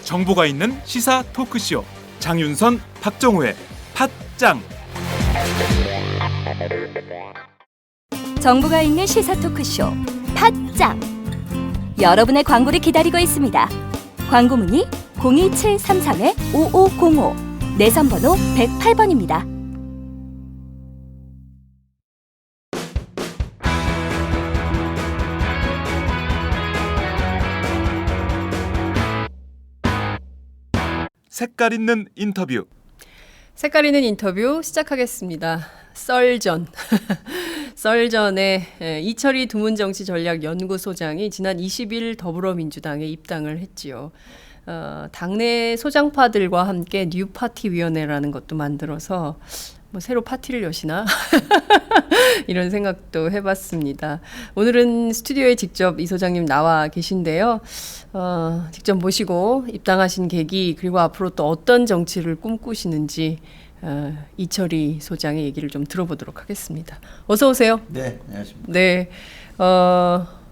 정보가 있는 시사 토크쇼 장윤선, 박정호의 팟짱. 정보가 있는 시사 토크쇼 팟짱. 여러분의 광고를 기다리고 있습니다. 광고 문의 02733-5505 내선번호 108번입니다. 색깔 있는 인터뷰. 색깔 있는 인터뷰 시작하겠습니다. 썰전. 썰전에 이철희 두문정치전략연구소장이 지난 20일 더불어민주당에 입당을 했지요. 당내 소장파들과 함께 뉴파티위원회라는 것도 만들어서 뭐 새로 파티를 여시나 이런 생각도 해봤습니다. 오늘은 스튜디오에 직접 이 소장님 나와 계신데요. 직접 모시고 입당하신 계기, 그리고 앞으로 또 어떤 정치를 꿈꾸시는지 이철희 소장의 얘기를 좀 들어보도록 하겠습니다. 어서 오세요. 네, 안녕하십니까. 네,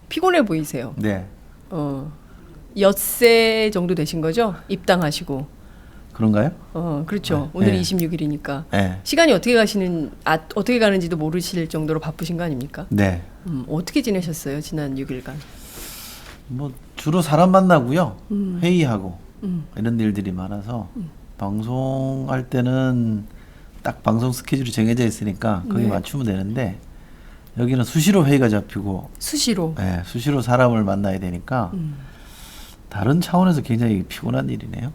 피곤해 보이세요. 네. 엿새 정도 되신 거죠? 입당하시고. 그런가요? 그렇죠. 네. 오늘이 네. 26일이니까. 네. 시간이 어떻게 가는지도 모르실 정도로 바쁘신 거 아닙니까? 네. 어떻게 지내셨어요? 지난 6일간. 뭐 주로 사람 만나고요. 회의하고 이런 일들이 많아서 방송할 때는 딱 방송 스케줄이 정해져 있으니까 거기 네. 맞추면 되는데 여기는 수시로 회의가 잡히고 수시로. 네, 수시로 사람을 만나야 되니까 다른 차원에서 굉장히 피곤한 일이네요.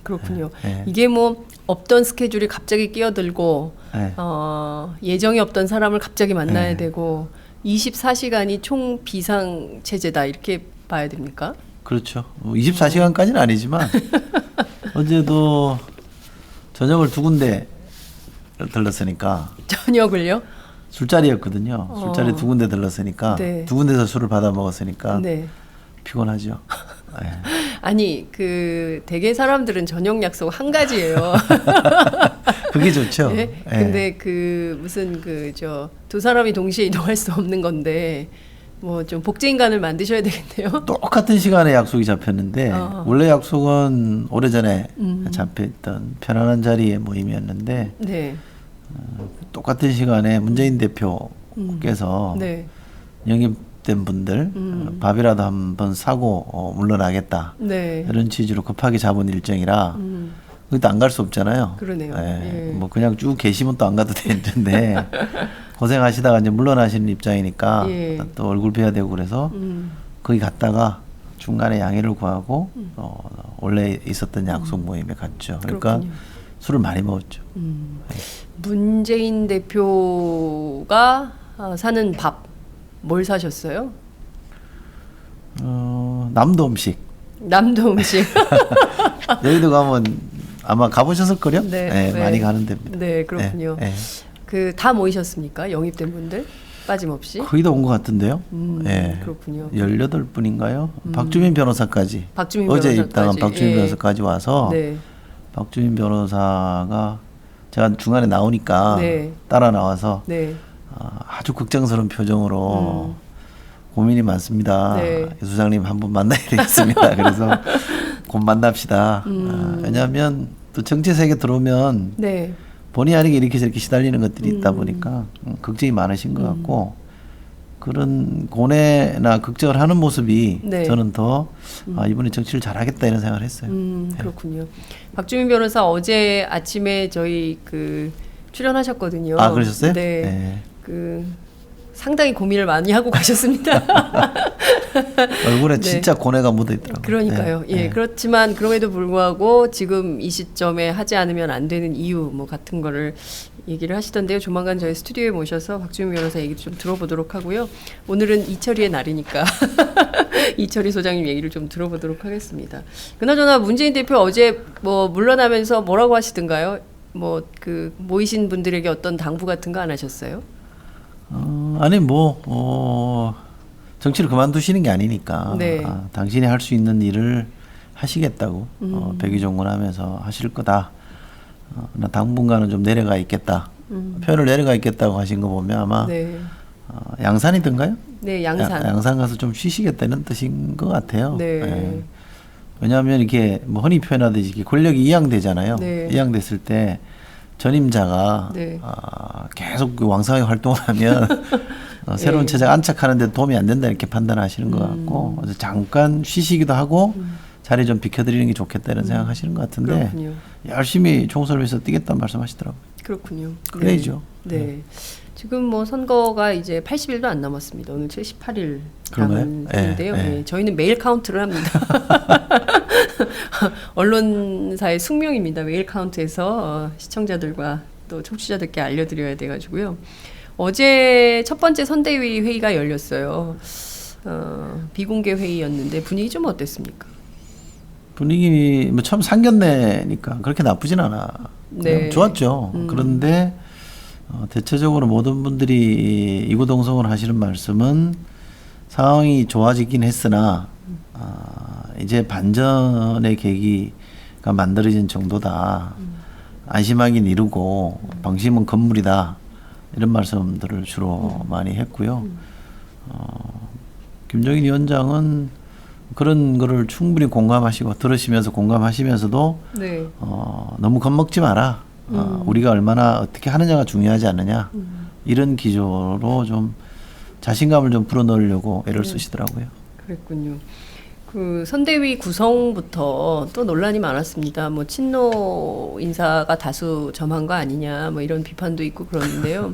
그렇군요. 네. 이게 뭐 없던 스케줄이 갑자기 끼어들고 네. 예정이 없던 사람을 갑자기 만나야 네. 되고 24시간이 총 비상 체제다 이렇게 봐야 됩니까? 그렇죠. 24시간까지는 아니지만 어제도 저녁을 2군데 들렀으니까 저녁을요? 술자리였거든요. 술자리 2군데 들렀으니까 네. 2군데서 술을 받아 먹었으니까 네. 피곤하죠. 네. 아니 대개 사람들은 저녁 약속 한 가지예요. 그게 좋죠. 네? 네. 근데 무슨 두 사람이 동시에 이동할 수 없는 건데 뭐 좀 복제인간을 만드셔야 되겠네요. 똑같은 시간에 약속이 잡혔는데 원래 약속은 오래전에 잡혀있던 편안한 자리의 모임이었는데 네. 똑같은 시간에 문재인 대표께서 네. 영입된 분들 밥이라도 한번 사고 물러나겠다. 네. 이런 취지로 급하게 잡은 일정이라 거기도 안 갈 수 없잖아요. 그러네요. 예. 예. 뭐 그냥 쭉 계시면 또 안 가도 되는데 고생하시다가 이제 물러나시는 입장이니까 예. 또 얼굴 뵈야 되고 그래서 거기 갔다가 중간에 양해를 구하고 원래 있었던 약속 모임에 갔죠. 그러니까 그렇군요. 술을 많이 먹었죠. 문재인 대표가 사는 밥 뭘 사셨어요? 남도 음식. 남도 음식. 여의도 가면 아마 가보셨을 거요? 네, 네, 네. 많이 가는 데입니다. 네, 그렇군요. 네, 다 모이셨습니까? 영입된 분들 빠짐없이? 거의 다 온 것 같은데요. 네. 그렇군요. 18분인가요? 박주민 변호사까지. 박주민 어제 변호사까지. 입당한 박주민 예. 변호사까지 와서 네. 박주민 변호사가 제가 중간에 나오니까 네. 따라 나와서 네. 아주 극정스러운 표정으로 고민이 많습니다. 네. 이 소장님 한 분 만나야 되겠습니다. 그래서 곧 만납시다. 왜냐하면 또 정치 세계 들어오면 네. 본의 아니게 이렇게 저렇게 시달리는 것들이 있다 보니까 걱정이 많으신 것 같고 그런 고뇌나 걱정을 하는 모습이 네. 저는 더 이분이 정치를 잘하겠다 이런 생각을 했어요. 그렇군요. 박주민 변호사 어제 아침에 저희 출연하셨거든요. 아, 그러셨어요? 네. 상당히 고민을 많이 하고 가셨습니다. 얼굴에 네. 진짜 고뇌가 묻어 있더라고요. 그러니까요. 네. 예, 네. 그렇지만 그럼에도 불구하고 지금 이 시점에 하지 않으면 안 되는 이유 뭐 같은 거를 얘기를 하시던데요. 조만간 저희 스튜디오에 모셔서 박주민 변호사 얘기 좀 들어보도록 하고요. 오늘은 이철희의 날이니까 이철희 소장님 얘기를 좀 들어보도록 하겠습니다. 그나저나 문재인 대표 어제 뭐 물러나면서 뭐라고 하시던가요? 모이신 분들에게 어떤 당부 같은 거 안 하셨어요? 아니 정치를 그만두시는 게 아니니까 네. 당신이 할 수 있는 일을 하시겠다고 백의종군하면서 하실 거다. 나 당분간은 좀 내려가 있겠다. 표현을 내려가 있겠다고 하신 거 보면 아마 네. 양산이든가요? 네, 양산. 양산 가서 좀 쉬시겠다는 뜻인 것 같아요. 네. 예. 왜냐하면 이렇게 뭐 흔히 표현하듯이 이렇게 권력이 이양되잖아요. 네. 이양됐을 때 전임자가 네. 계속 그 왕성하게 활동하면 새로운 네. 체제가 안착하는데 도움이 안 된다 이렇게 판단하시는 것 같고 그래서 잠깐 쉬시기도 하고 자리 좀 비켜드리는 게 좋겠다 이런 생각하시는 것 같은데 그렇군요. 열심히 총선을 위해서 뛰겠다는 말씀하시더라고요. 그렇군요. 그래야죠. 네. 지금 뭐 선거가 이제 80일도 안 남았습니다. 오늘 78일 그런가요? 남은 중인데요. 예, 예. 네, 저희는 매일 카운트를 합니다. 언론사의 숙명입니다. 매일 카운트에서 시청자들과 또 청취자들께 알려드려야 돼가지고요. 어제 첫 번째 선대위 회의가 열렸어요. 비공개 회의였는데 분위기 좀 어땠습니까? 분위기 뭐 처음 상견례니까 그렇게 나쁘진 않아. 네. 좋았죠. 그런데 대체적으로 모든 분들이 이구동성을 하시는 말씀은 상황이 좋아지긴 했으나 이제 반전의 계기가 만들어진 정도다. 안심하긴 이르고 방심은 건물이다. 이런 말씀들을 주로 많이 했고요. 김종인 위원장은 그런 거를 충분히 공감하시고 들으시면서 공감하시면서도 네. 너무 겁먹지 마라. 우리가 얼마나 어떻게 하느냐가 중요하지 않느냐. 이런 기조로 좀 자신감을 좀 불어넣으려고 애를 쓰시더라고요. 그랬군요. 그 선대위 구성부터 또 논란이 많았습니다. 뭐 친노 인사가 다수 점한 거 아니냐, 뭐 이런 비판도 있고 그러는데요.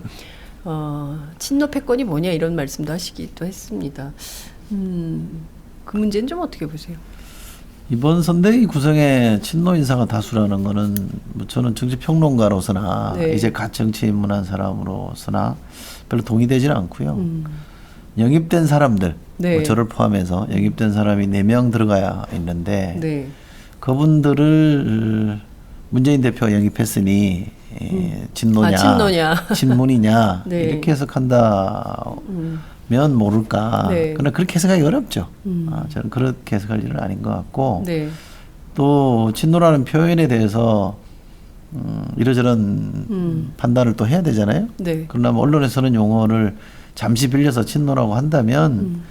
친노 패권이 뭐냐 이런 말씀도 하시기도 했습니다. 그 문제는 좀 어떻게 보세요? 이번 선대위 구성에 친노 인사가 다수라는 거는 뭐 저는 정치평론가로서나 네. 이제 갓 정치에 입문한 사람으로서나 별로 동의되지는 않고요. 영입된 사람들, 네. 뭐 저를 포함해서 영입된 사람이 4명 들어가야 있는데 네. 그분들을 문재인 대표가 영입했으니 친노냐, 친노냐. 친문이냐 네. 이렇게 해석한다면 모를까. 네. 그러나 그렇게 해석하기 어렵죠. 저는 그렇게 해석할 일은 아닌 것 같고 네. 또 친노라는 표현에 대해서 이러저런 판단을 또 해야 되잖아요. 네. 그러나 뭐 언론에서는 용어를 잠시 빌려서 친노라고 한다면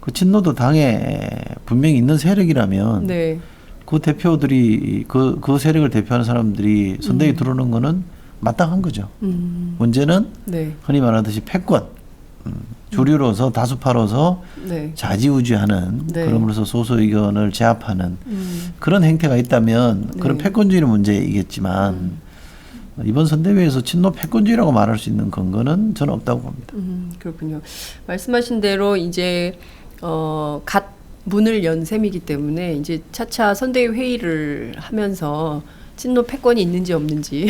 그 친노도 당에 분명히 있는 세력이라면 네. 그 대표들이 그 세력을 대표하는 사람들이 선대위 들어오는 거는 마땅한 거죠. 문제는 네. 흔히 말하듯이 패권 주류로서 다수파로서 네. 좌지우지하는 네. 그럼으로써 소수 의견을 제압하는 그런 행태가 있다면 그런 네. 패권주의는 문제이겠지만 이번 선대위에서 친노 패권주의라고 말할 수 있는 근거는 저는 없다고 봅니다. 그렇군요. 말씀하신 대로 이제 갓 문을 연 셈이기 때문에 이제 차차 선대위 회의를 하면서 친노 패권이 있는지 없는지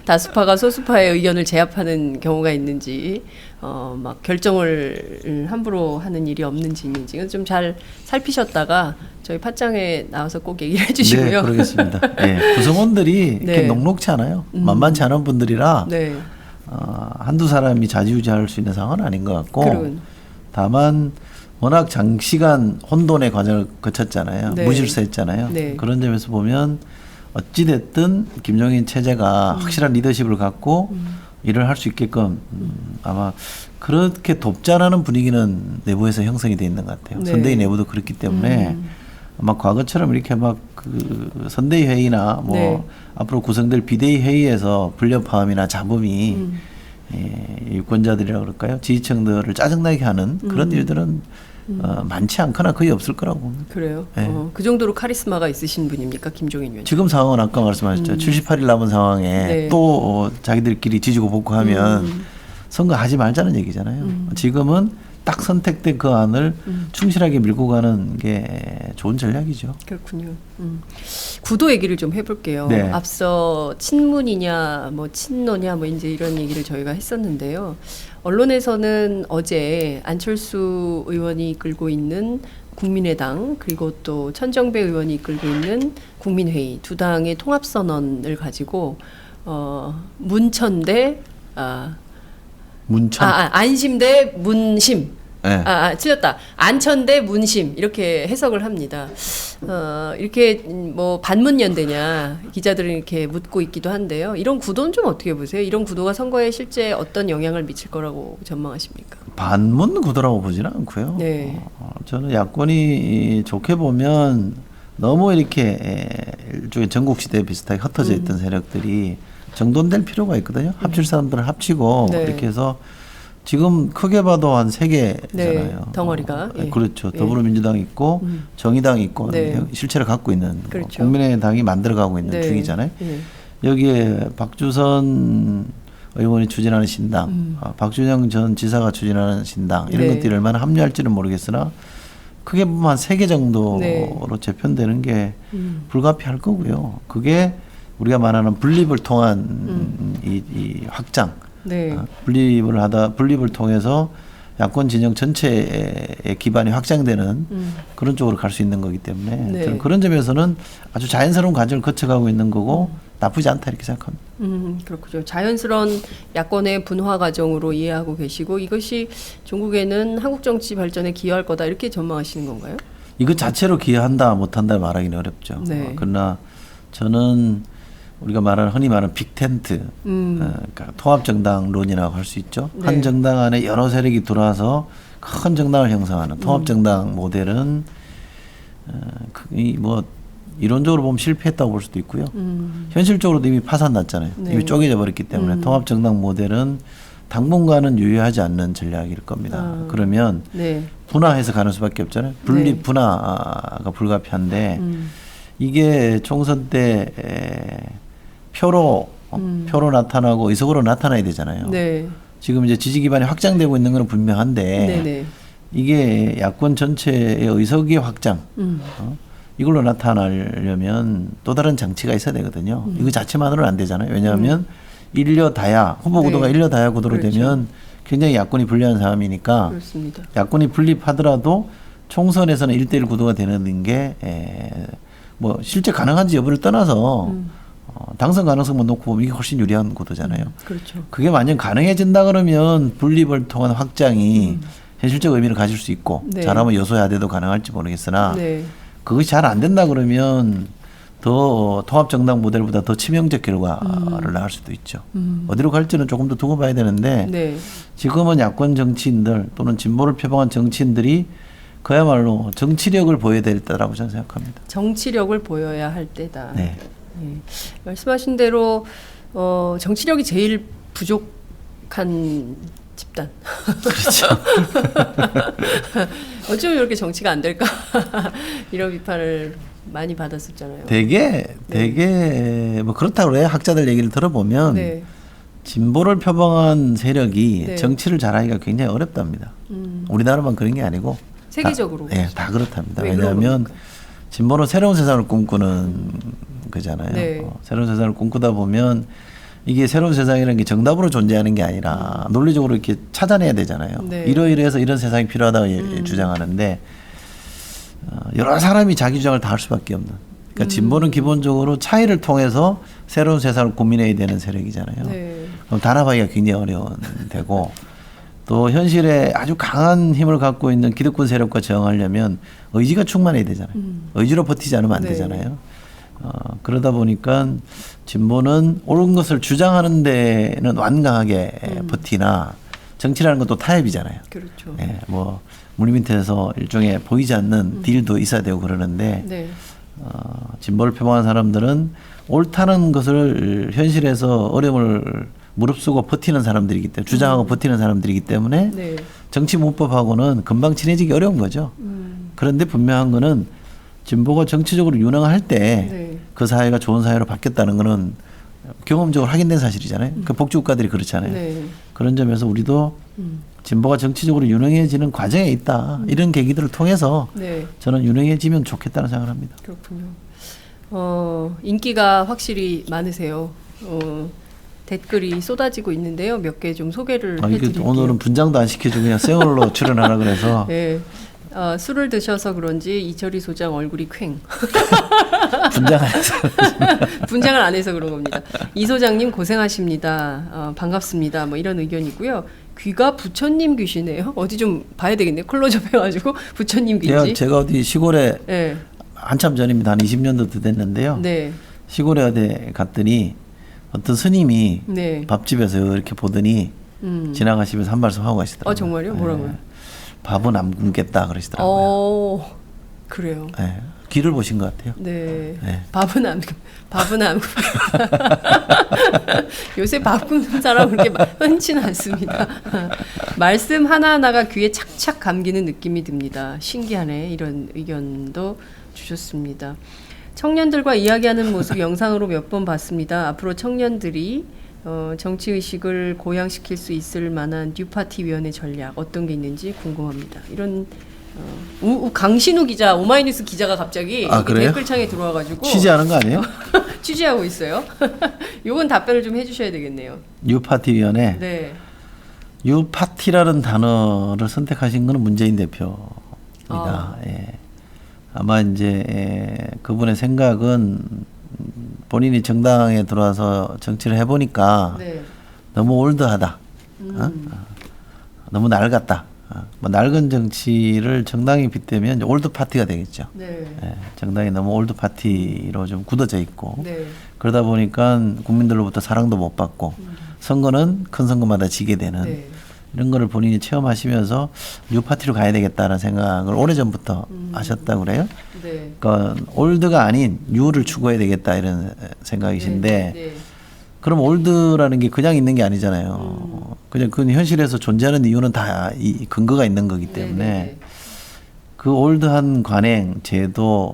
다수파가 소수파의 의견을 제압하는 경우가 있는지 막 결정을 함부로 하는 일이 없는지 있는지 좀 잘 살피셨다가 저희 팟짱에 나와서 꼭 얘기를 해주시고요. 네, 그러겠습니다. 네, 구성원들이 네. 이렇게 녹록치 않아요. 만만치 않은 분들이라 네. 한두 사람이 좌지우지할 수 있는 상황은 아닌 것 같고 그런. 다만 워낙 장시간 혼돈의 과정을 거쳤잖아요. 네. 무질서했잖아요. 네. 그런 점에서 보면 어찌됐든 김종인 체제가 확실한 리더십을 갖고 일을 할 수 있게끔 아마 그렇게 돕자라는 분위기는 내부에서 형성이 돼 있는 것 같아요. 네. 선대위 내부도 그렇기 때문에 아마 과거처럼 이렇게 막 그 선대위 회의나 뭐 네. 앞으로 구성될 비대위 회의에서 불협화음이나 잡음이 유권자들이라 그럴까요? 지지층들을 짜증나게 하는 그런 일들은 많지 않거나 거의 없을 거라고 봅니다. 그래요. 네. 그 정도로 카리스마가 있으신 분입니까, 김종인 위원장? 지금 상황은 아까 말씀하셨죠. 78일 남은 상황에 네. 또 자기들끼리 지지고 복구하면 선거하지 말자는 얘기잖아요. 지금은 딱 선택된 그 안을 충실하게 밀고 가는 게 좋은 전략이죠. 그렇군요. 구도 얘기를 좀 해볼게요. 네. 앞서 친문이냐, 뭐 친노냐, 뭐 이제 이런 얘기를 저희가 했었는데요. 언론에서는 어제 안철수 의원이 이끌고 있는 국민의당 그리고 또 천정배 의원이 이끌고 있는 국민회의 두 당의 통합선언을 가지고 문천 대 문천. 안심 대 문심 네. 틀렸다. 안천대 문심 이렇게 해석을 합니다. 이렇게 뭐 반문연대냐 기자들은 이렇게 묻고 있기도 한데요. 이런 구도는 좀 어떻게 보세요? 이런 구도가 선거에 실제 어떤 영향을 미칠 거라고 전망하십니까? 반문 구도라고 보지는 않고요. 네. 저는 야권이 좋게 보면 너무 이렇게 일종의 전국 시대에 비슷하게 흩어져 있던 세력들이 정돈될 필요가 있거든요. 합칠 사람들은 합치고 네. 이렇게 해서 지금 크게 봐도 한 3개잖아요. 네, 덩어리가. 예. 그렇죠. 예. 더불어민주당이 있고 정의당이 있고 네. 실체를 갖고 있는 그렇죠. 국민의당이 만들어가고 있는 네. 중이잖아요. 예. 여기에 박주선 의원이 추진하는 신당, 박준영 전 지사가 추진하는 신당 이런 네. 것들이 얼마나 합류할지는 모르겠으나 크게 보면 한 3개 정도로 네. 재편되는 게 불가피할 거고요. 그게 우리가 말하는 분립을 통한 이 확장, 네. 분립을 통해서 야권 진영 전체의 기반이 확장되는 그런 쪽으로 갈 수 있는 거기 때문에 네. 저는 그런 점에서는 아주 자연스러운 과정을 거쳐가고 있는 거고 나쁘지 않다 이렇게 생각합니다. 그렇군요. 자연스러운 야권의 분화 과정으로 이해하고 계시고 이것이 종국에는 한국 정치 발전에 기여할 거다 이렇게 전망하시는 건가요? 이것 자체로 기여한다 못한다 말하기는 어렵죠. 네. 그러나 저는 우리가 흔히 말하는 빅텐트, 그러니까 통합정당론이라고 할 수 있죠. 네. 한 정당 안에 여러 세력이 들어와서 큰 정당을 형성하는 통합정당 모델은 뭐 이론적으로 보면 실패했다고 볼 수도 있고요. 현실적으로도 이미 파산났잖아요. 네. 이미 쪼개져 버렸기 때문에 통합정당 모델은 당분간은 유효하지 않는 전략일 겁니다. 그러면 네. 분화해서 가는 수밖에 없잖아요. 분립 네. 분화가 불가피한데 이게 총선 때 표로 나타나고 의석으로 나타나야 되잖아요. 네. 지금 이제 지지 기반이 확장되고 있는 건 분명한데 네네. 이게 야권 전체의 의석의 확장 이걸로 나타나려면 또 다른 장치가 있어야 되거든요. 이거 자체만으로는 안 되잖아요. 왜냐하면 일려다야 후보 네. 구도가 일려다야 구도로 그렇죠. 되면 굉장히 야권이 불리한 상황이니까 그렇습니다. 야권이 분립하더라도 총선에서는 1대1 구도가 되는 게 뭐 실제 가능한지 여부를 떠나서 당선 가능성만 놓고 보면 이게 훨씬 유리한 구도잖아요. 그렇죠. 그게 만약 가능해진다 그러면 분립을 통한 확장이 현실적 의미를 가질 수 있고 네. 잘하면 여소야대도 가능할지 모르겠으나 네. 그것이 잘 안 된다 그러면 더 통합정당 모델보다 더 치명적 결과를 낳을 수도 있죠. 어디로 갈지는 조금 더 두고 봐야 되는데 네. 지금은 야권 정치인들 또는 진보를 표방한 정치인들이 그야말로 정치력을 보여야 될 때라고 저는 생각합니다. 정치력을 보여야 할 때다. 네. 예. 말씀하신 대로 정치력이 제일 부족한 집단. 그렇죠. 어쩌면 이렇게 정치가 안 될까 이런 비판을 많이 받았었잖아요. 되게 뭐 그렇다고 그래요. 학자들 얘기를 들어보면 네. 진보를 표방한 세력이 네. 정치를 잘하기가 굉장히 어렵답니다. 우리나라만 그런 게 아니고 세계적으로. 다 그렇답니다. 왜 왜냐하면 그런 진보는 새로운 세상을 꿈꾸는 거잖아요. 네. 새로운 세상을 꿈꾸다 보면 이게 새로운 세상이라는 게 정답으로 존재하는 게 아니라 논리적으로 이렇게 찾아내야 되잖아요. 네. 이러이러해서 이런 세상이 필요하다고 주장하는데 여러 사람이 자기 주장을 다 할 수밖에 없는. 그러니까 진보는 기본적으로 차이를 통해서 새로운 세상을 고민해야 되는 세력이잖아요. 네. 그럼 단합하기가 굉장히 어려운 되고 또 현실에 아주 강한 힘을 갖고 있는 기득권 세력과 저항하려면 의지가 충만해야 되잖아요. 의지로 버티지 않으면 안 네. 되잖아요. 그러다 보니까 진보는 옳은 것을 주장하는 데는 완강하게 버티나 정치라는 것도 타협이잖아요. 그렇죠. 예, 뭐 물밑에서 일종의 보이지 않는 딜도 있어야 되고 그러는데 네. 진보를 표방한 사람들은 옳다는 것을 현실에서 어려움을 무릅쓰고 버티는 사람들이기 때문에 주장하고 버티는 사람들이기 때문에 네. 정치 문법하고는 금방 친해지기 어려운 거죠. 그런데 분명한 거는 진보가 정치적으로 유능할 때 그 네. 사회가 좋은 사회로 바뀌었다는 거는 경험적으로 확인된 사실이잖아요. 그 복지국가들이 그렇잖아요. 네. 그런 점에서 우리도 진보가 정치적으로 유능해지는 과정에 있다. 이런 계기들을 통해서 네. 저는 유능해지면 좋겠다는 생각을 합니다. 그렇군요. 인기가 확실히 많으세요. 댓글이 쏟아지고 있는데요. 몇 개 좀 소개를 이게 해드릴게요. 오늘은 분장도 안 시켜주고 그냥 생얼로 출연하라 그래서 네. 술을 드셔서 그런지 이철희 소장 얼굴이 퀭. 분장 안 해서 분장을 안 해서 그런 겁니다. 이 소장님 고생하십니다. 반갑습니다. 뭐 이런 의견이고요. 귀가 부처님 귀시네요. 어디 좀 봐야 되겠네요. 클로즈업 해가지고 부처님 귀인지. 제가 어디 시골에 네. 한참 전입니다. 한 20년도 됐는데요. 네. 시골에 어디 갔더니 어떤 스님이 네. 밥집에서 이렇게 보더니 지나가시면서 한 말씀 하고 가시더라고요. 정말요? 뭐라고요? 밥은 안 굶겠다 그러시더라고요. 그래요. 네. 귀를 보신 것 같아요. 네. 네. 밥은 안 요새 밥 굶는 사람 그렇게 흔치는 않습니다. 말씀 하나하나가 귀에 착착 감기는 느낌이 듭니다. 신기하네. 이런 의견도 주셨습니다. 청년들과 이야기하는 모습 영상으로 몇 번 봤습니다. 앞으로 청년들이 정치의식을 고양시킬 수 있을 만한 뉴파티 위원회 전략 어떤 게 있는지 궁금합니다. 이런 강신우 기자, 오마이뉴스 기자가 갑자기 그래요? 댓글창에 들어와가지고 취재하는 거 아니에요? 취재하고 있어요. 요건 답변을 좀 해주셔야 되겠네요. 뉴파티 위원회. 네. 뉴파티라는 단어를 선택하신 것은 문재인 대표입니다. 예. 아마 이제 그분의 생각은 본인이 정당에 들어와서 정치를 해보니까 네. 너무 올드하다. 너무 낡았다. 뭐 낡은 정치를 정당이 빗대면 이제 올드 파티가 되겠죠. 네. 예, 정당이 너무 올드 파티로 좀 굳어져 있고 네. 그러다 보니까 국민들로부터 사랑도 못 받고 선거는 큰 선거마다 지게 되는 네. 이런 거를 본인이 체험하시면서 뉴 파티로 가야 되겠다는 생각을 오래전부터 하셨다고 그래요. 네. 그러니까 올드가 아닌 뉴를 추구해야 되겠다 이런 생각이신데 네. 그럼 올드라는 게 그냥 있는 게 아니잖아요. 그냥 그 현실에서 존재하는 이유는 다 이 근거가 있는 거기 때문에 네. 그 올드한 관행, 제도,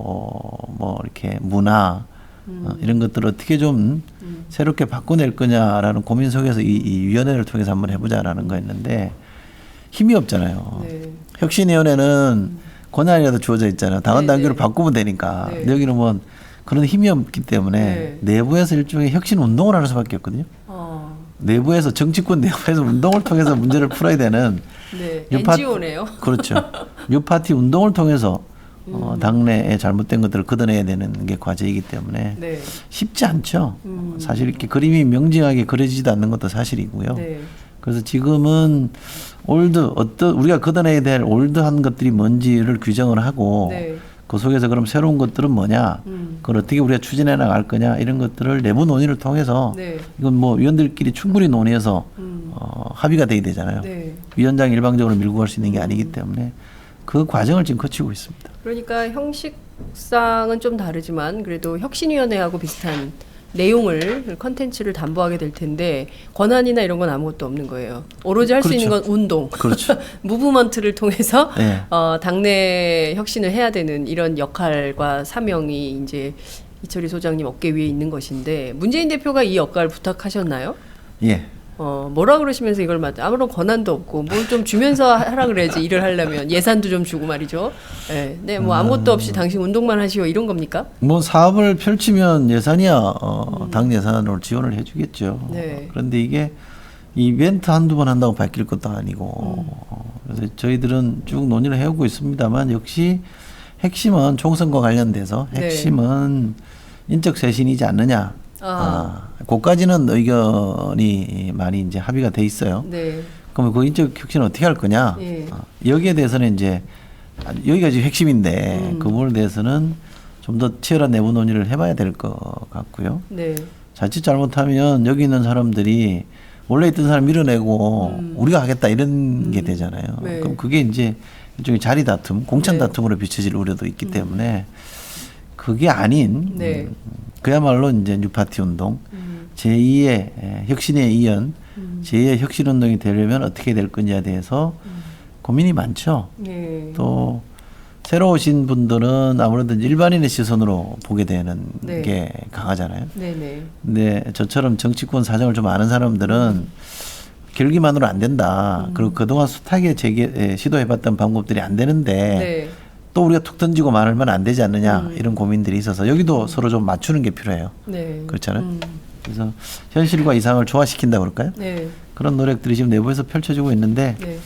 뭐 이렇게 문화 이런 것들을 어떻게 좀 새롭게 바꿔낼 거냐라는 고민 속에서 이 위원회를 통해서 한번 해보자라는 거였는데 힘이 없잖아요. 네. 혁신위원회는 권한이라도 주어져 있잖아요. 당헌 네, 당규를 네. 바꾸면 되니까. 네. 근데 여기는 뭐 그런 힘이 없기 때문에 네. 내부에서 일종의 혁신 운동을 하는 수밖에 없거든요. 내부에서 정치권 내부에서 운동을 통해서 문제를 풀어야 되는 네. 뉴파- NGO네요. 그렇죠. 뉴파티 운동을 통해서 당내에 잘못된 것들을 걷어내야 되는 게 과제이기 때문에 네. 쉽지 않죠. 사실 이렇게 그림이 명징하게 그려지지도 않는 것도 사실이고요. 네. 그래서 지금은 우리가 걷어내야 될 올드한 것들이 뭔지를 규정을 하고 네. 그 속에서 그럼 새로운 것들은 뭐냐, 그걸 어떻게 우리가 추진해 나갈 거냐 이런 것들을 내부 논의를 통해서 네. 이건 뭐 위원들끼리 충분히 논의해서 합의가 돼야 되잖아요. 네. 위원장 일방적으로 밀고 갈 수 있는 게 아니기 때문에 그 과정을 지금 거치고 있습니다. 그러니까 형식상은 좀 다르지만 그래도 혁신위원회하고 비슷한 내용을 컨텐츠를 담보하게 될 텐데 권한이나 이런 건 아무것도 없는 거예요. 오로지 할 수 그렇죠. 있는 건 운동, 그렇죠. 무브먼트를 통해서 네. 당내 혁신을 해야 되는 이런 역할과 사명이 이제 이철희 소장님 어깨 위에 있는 것인데 문재인 대표가 이 역할을 부탁하셨나요? 예. 뭐라 그러시면서 이걸 아무런 권한도 없고 뭘 좀 주면서 하라 그래야지 일을 하려면 예산도 좀 주고 말이죠. 네, 뭐 아무것도 없이 당신 운동만 하시오 이런 겁니까? 뭐 사업을 펼치면 예산이야 당 예산으로 지원을 해주겠죠. 네. 그런데 이게 이벤트 한두 번 한다고 바뀔 것도 아니고 그래서 저희들은 쭉 논의를 해오고 있습니다만 역시 핵심은 총선과 관련돼서 네. 핵심은 인적 쇄신이지 않느냐. 그까지는 의견이 많이 이제 합의가 돼 있어요. 네. 그러면 그 인적 혁신을 어떻게 할 거냐? 예. 여기에 대해서는 이제 여기가 지금 핵심인데 그 부분에 대해서는 좀 더 치열한 내부 논의를 해봐야 될 것 같고요. 네. 자칫 잘못하면 여기 있는 사람들이 원래 있던 사람 밀어내고 우리가 하겠다 이런 게 되잖아요. 네. 그럼 그게 이제 일종의 자리 다툼, 공천 네. 다툼으로 비춰질 우려도 있기 때문에 그게 아닌 네. 그야말로 이제 뉴파티 운동, 제2의 혁신의 이연, 제2의 혁신 운동이 되려면 어떻게 될 건지에 대해서 고민이 많죠. 네. 또 새로 오신 분들은 아무래도 일반인의 시선으로 보게 되는 네. 게 강하잖아요. 네네. 근데 저처럼 정치권 사정을 좀 아는 사람들은 결기만으로 안 된다. 그리고 그동안 숱하게 시도해봤던 방법들이 안 되는데 네. 또 우리가 툭 던지고 말하면 안 되지 않느냐 이런 고민들이 있어서 여기도 서로 좀 맞추는 게 필요해요. 네. 그렇잖아요. 그래서 현실과 이상을 조화시킨다 그럴까요? 네. 그런 노력들이 지금 내부에서 펼쳐지고 있는데 네.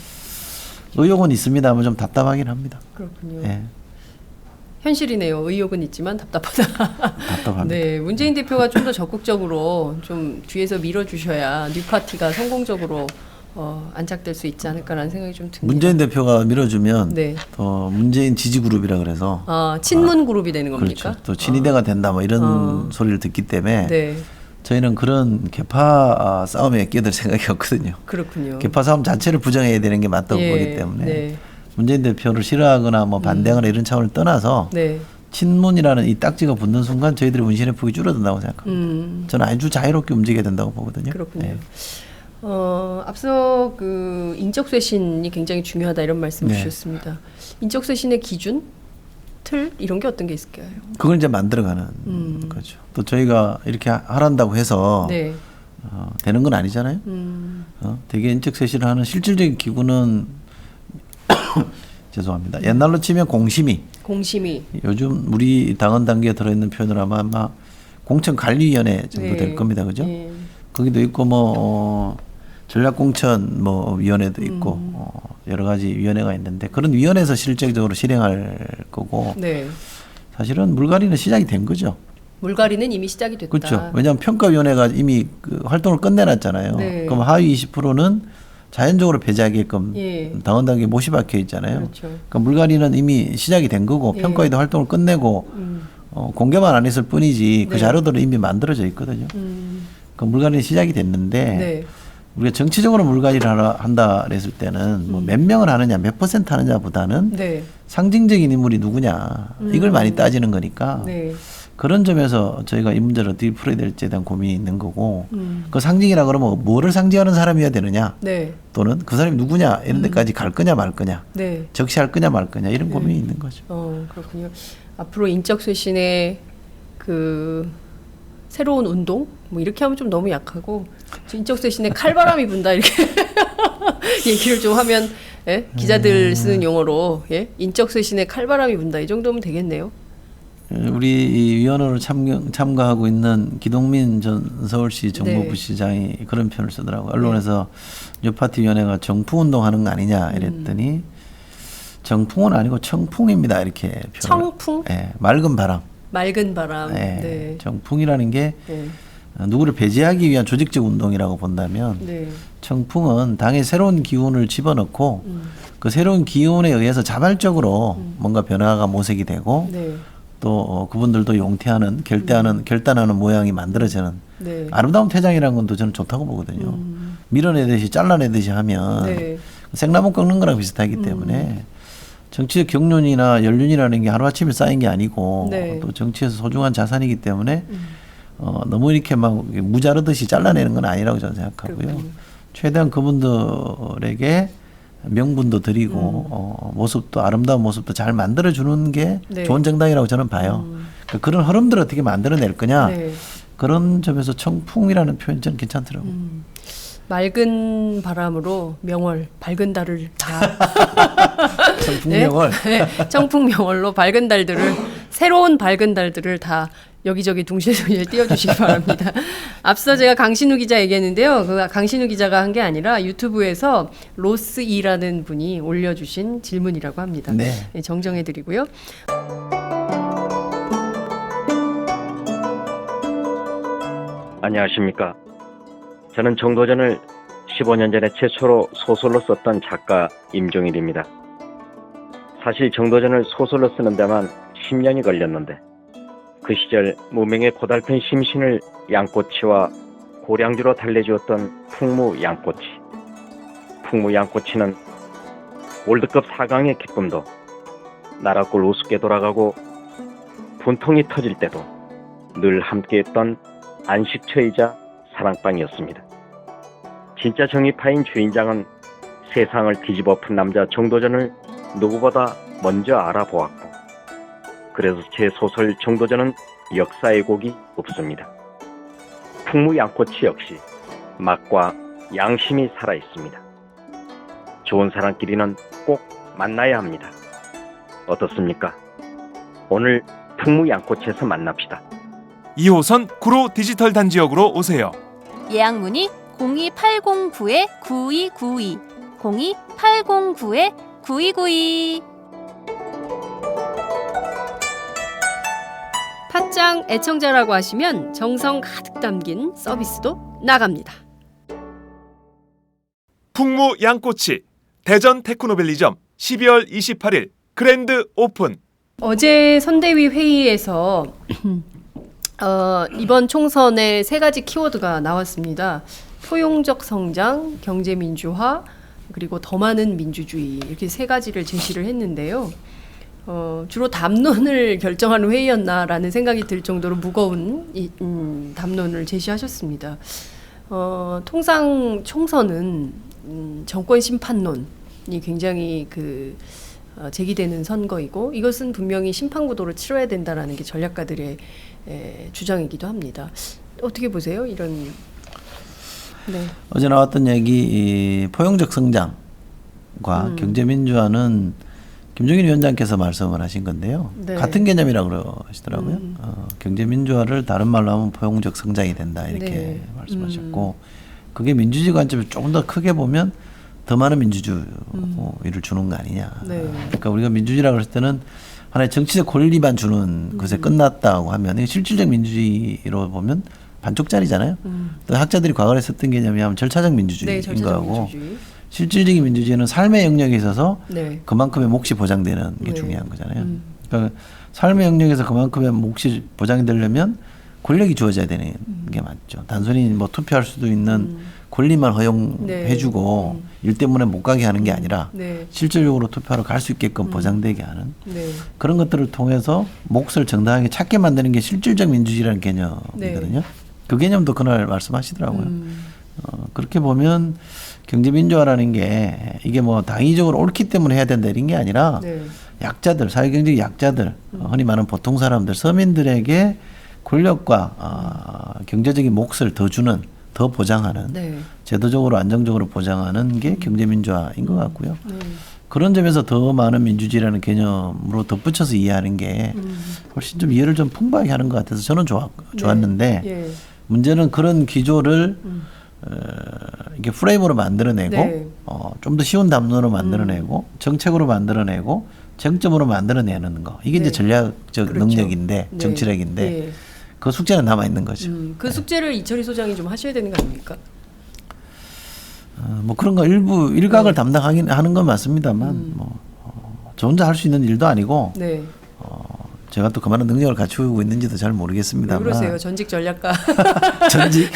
의욕은 있습니다만 좀 답답하긴 합니다. 그렇군요. 예, 현실이네요. 의욕은 있지만 답답하다. 답답합니다. 네, 문재인 대표가 좀 더 적극적으로 좀 뒤에서 밀어주셔야 뉴파티가 성공적으로 안착될 수 있지 않을까라는 생각이 좀 듭니다. 문재인 대표가 밀어주면 네. 문재인 지지 그룹이라 그래서 친문 그룹이 되는 겁니까? 그렇죠. 또 친이대가 된다 뭐 이런 소리를 듣기 때문에 네. 저희는 그런 개파 싸움에 끼어들 생각이 없거든요. 그렇군요. 개파 싸움 자체를 부정해야 되는 게 맞다고 예, 보기 때문에 네. 문재인 대표를 싫어하거나 뭐 반대하거나 이런 차원을 떠나서 네. 친문이라는 이 딱지가 붙는 순간 저희들의 문신의 폭이 줄어든다고 생각합니다. 저는 아주 자유롭게 움직여야 된다고 보거든요. 그렇군요. 네. 앞서 그 인적 쇄신이 굉장히 중요하다 이런 말씀 네. 주셨습니다. 인적 쇄신의 기준, 틀 이런 게 어떤 게 있을까요? 그걸 이제 만들어가는 거죠. 또 저희가 이렇게 하란다고 해서 네. 되는 건 아니잖아요. 되게 인적 쇄신을 하는 실질적인 기구는 죄송합니다. 옛날로 치면 공심위. 요즘 우리 당헌 단계에 들어있는 표현으로 아마 공천관리위원회 정도 네. 될 겁니다, 그죠? 네. 거기도 있고 뭐 전략공천 뭐 위원회도 있고 여러 가지 위원회가 있는데 그런 위원회에서 실질적으로 실행할 거고 네. 사실은 물갈이는 시작이 된 거죠. 물갈이는 이미 시작이 됐다. 그렇죠. 왜냐하면 평가위원회가 이미 그 활동을 끝내놨잖아요. 네. 그럼 하위 20%는 자연적으로 배제하게끔 예. 당헌 단계에 못이 박혀 있잖아요. 그렇죠. 그러니까 물갈이는 이미 시작이 된 거고 예. 평가위도 활동을 끝내고 공개만 안 했을 뿐이지 그 네. 자료들은 이미 만들어져 있거든요. 그 물갈이는 시작이 됐는데 네. 우리가 정치적으로 물갈이를 한다 그랬을 때는 뭐 몇 명을 하느냐 몇 퍼센트 하느냐보다는 네. 상징적인 인물이 누구냐 이걸 많이 따지는 거니까 네. 그런 점에서 저희가 이 문제를 어떻게 풀어야 될지에 대한 고민이 있는 거고 그 상징이라 그러면 뭐를 상징하는 사람이어야 되느냐 네. 또는 그 사람이 누구냐 이런 데까지 갈 거냐 말 거냐 네. 적시할 거냐 말 거냐 이런 고민이 있는 거죠. 그렇군요. 앞으로 인적 쇄신의 그 새로운 운동 뭐 이렇게 하면 좀 너무 약하고 인적 쇄신에 칼바람이 분다 이렇게 얘기를 좀 하면 예? 기자들 쓰는 용어로 예? 인적 쇄신에 칼바람이 분다 이 정도면 되겠네요. 우리 이 위원으로 참가하고 있는 기동민 전 서울시 정무부시장이 그런 표현을 쓰더라고요. 언론에서 뉴파티 위원회가 정풍운동하는 거 아니냐 이랬더니 정풍은 아니고 청풍입니다 이렇게 표현을. 청풍? 네, 맑은 바람. 맑은 바람. 네, 네. 정풍이라는 게 네. 누구를 배제하기 위한 조직적 운동이라고 본다면 네. 청풍은 당의 새로운 기운을 집어넣고 그 새로운 기운에 의해서 자발적으로 뭔가 변화가 모색이 되고 네. 또 그분들도 용퇴하는 결단하는 모양이 만들어지는 네. 아름다운 퇴장이라는 건 또 저는 좋다고 보거든요. 밀어내듯이 잘라내듯이 하면 네. 생나무 꺾는 거랑 비슷하기 때문에 정치적 경륜이나 연륜이라는 게 하루아침에 쌓인 게 아니고 네. 또 정치에서 소중한 자산이기 때문에 너무 이렇게 막 무자르듯이 잘라내는 건 아니라고 저는 생각하고요. 그렇군요. 최대한 그분들에게 명분도 드리고 모습도 아름다운 모습도 잘 만들어주는 게 네. 좋은 정당이라고 저는 봐요. 그러니까 그런 흐름들을 어떻게 만들어낼 거냐 네. 그런 점에서 청풍이라는 표현 저는 괜찮더라고요. 맑은 바람으로 명월, 밝은 달을 다 청풍명을 네, 청풍명월로 밝은 달들을 새로운 밝은 달들을 다 여기저기 둥실둥실 띄워주시기 바랍니다. 앞서 제가 강신우 기자 얘기했는데요. 그 강신우 기자가 한 게 아니라 유튜브에서 로스이라는 분이 올려주신 질문이라고 합니다. 네. 네, 정정해드리고요. 안녕하십니까. 저는 정도전을 15년 전에 최초로 소설로 썼던 작가 임종일입니다. 사실 정도전을 소설로 쓰는 데만 10년이 걸렸는데 그 시절 무명의 고달픈 심신을 양꼬치와 고량주로 달래주었던 풍무 양꼬치. 풍무 양꼬치는 월드컵 4강의 기쁨도 나라골 우습게 돌아가고 분통이 터질 때도 늘 함께했던 안식처이자 사랑방이었습니다. 진짜 정의파인 주인장은 세상을 뒤집어 푼 남자 정도전을 누구보다 먼저 알아보았고 그래서 제 소설 정도전은 역사의 곡이 없습니다. 풍무 양꼬치 역시 맛과 양심이 살아있습니다. 좋은 사람끼리는 꼭 만나야 합니다. 어떻습니까? 오늘 풍무 양꼬치에서 만납시다. 2호선 구로 디지털 단지역으로 오세요. 예약 문의 02809-9292 02809-9292. 팟짱 애청자라고 하시면 정성 가득 담긴 서비스도 나갑니다. 풍무 양꼬치 대전 테크노밸리점 12월 28일 그랜드 오픈. 어제 선대위 회의에서 이번 총선에 세 가지 키워드가 나왔습니다. 포용적 성장, 경제 민주화, 그리고 더 많은 민주주의, 이렇게 세 가지를 제시를 했는데요. 주로 담론을 결정하는 회의였나라는 생각이 들 정도로 무거운 담론을 제시하셨습니다. 통상 총선은 정권 심판론이 굉장히 제기되는 선거이고, 이것은 분명히 심판 구도로 치러야 된다라는 게 전략가들의 주장이기도 합니다. 어떻게 보세요? 이런. 네. 어제 나왔던 얘기, 이 포용적 성장과 경제 민주화는 김종인 위원장께서 말씀을 하신 건데요. 네. 같은 개념이라고 그러시더라고요. 경제 민주화를 다른 말로 하면 포용적 성장이 된다, 이렇게 네. 말씀하셨고, 그게 민주주의 관점을 조금 더 크게 보면 더 많은 민주주의를 주는 거 아니냐. 네. 그러니까 우리가 민주주의라고 했을 때는 하나의 정치적 권리만 주는 것에 끝났다고 하면, 이게 실질적 민주주의로 보면 반쪽짜리잖아요. 또 학자들이 과거에 썼던 개념이 하면 절차적 민주주의인 네, 절차적 거하고, 민주주의. 실질적인 민주주의는 삶의 영역에 있어서 네. 그만큼의 몫이 보장되는 게 네. 중요한 거잖아요. 그러니까 삶의 영역에서 그만큼의 몫이 보장이 되려면 권력이 주어져야 되는 게 맞죠. 단순히 뭐 투표할 수도 있는 권리만 허용해주고 일 때문에 못 가게 하는 게 아니라 네. 실질적으로 투표하러 갈 수 있게끔 보장되게 하는 네. 그런 것들을 통해서 몫을 정당하게 찾게 만드는 게 실질적 민주주의라는 개념이거든요. 네. 그 개념도 그날 말씀하시더라고요. 그렇게 보면 경제 민주화라는 게 이게 뭐 당위적으로 옳기 때문에 해야 된다 이런 게 아니라 네. 약자들, 사회경제적 약자들, 흔히 말하는 보통 사람들, 서민들에게 권력과 경제적인 몫을 더 주는, 더 보장하는, 네. 제도적으로 안정적으로 보장하는 게 경제 민주화인 것 같고요. 네. 그런 점에서 더 많은 민주주의라는 개념으로 덧붙여서 이해하는 게 훨씬 좀 이해를 좀 풍부하게 하는 것 같아서 저는 좋았는데 예. 문제는 그런 기조를 이게 프레임으로 만들어내고 네. 좀 더 쉬운 담론으로 만들어내고 정책으로 만들어내고 쟁점으로 만들어내는 거, 이게 네. 이제 전략적 그렇죠. 능력인데 네. 정치력인데 예. 그 숙제는 남아 있는 거죠. 그 숙제를 이철희 소장이 좀 하셔야 되는 거 아닙니까? 뭐 그런 거 일각을 담당하긴 하는 건 맞습니다만 저 혼자 할 수 있는 일도 아니고 네. 제가 또 그만한 능력을 갖추고 있는지도 잘 왜 모르겠습니다만. 그러세요? 전직 전략가. 전직.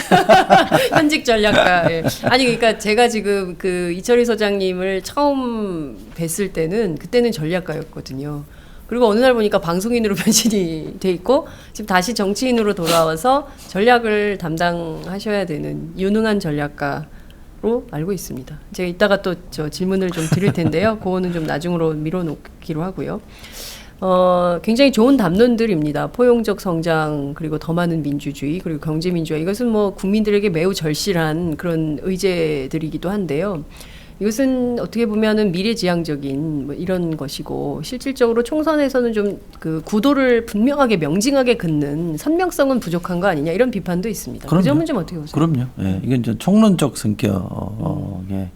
현직 전략가. 예. 아니 그러니까 제가 지금 이철희 소장님을 처음 뵀을 때는 그때는 전략가였거든요. 그리고 어느 날 보니까 방송인으로 변신이 돼 있고 지금 다시 정치인으로 돌아와서 전략을 담당하셔야 되는 유능한 전략가로 알고 있습니다. 제가 이따가 또 저 질문을 좀 드릴 텐데요. 그거는 좀 나중으로 미뤄놓기로 하고요. 굉장히 좋은 담론들입니다. 포용적 성장, 그리고 더 많은 민주주의, 그리고 경제 민주화. 이것은 뭐 국민들에게 매우 절실한 그런 의제들이기도 한데요. 이것은 어떻게 보면은 미래지향적인 뭐 이런 것이고, 실질적으로 총선에서는 좀 구도를 분명하게 명징하게 긋는 선명성은 부족한 거 아니냐, 이런 비판도 있습니다. 그럼요. 그 점은 좀 어떻게 보세요? 그럼요. 예, 이건 이제 총론적 성격의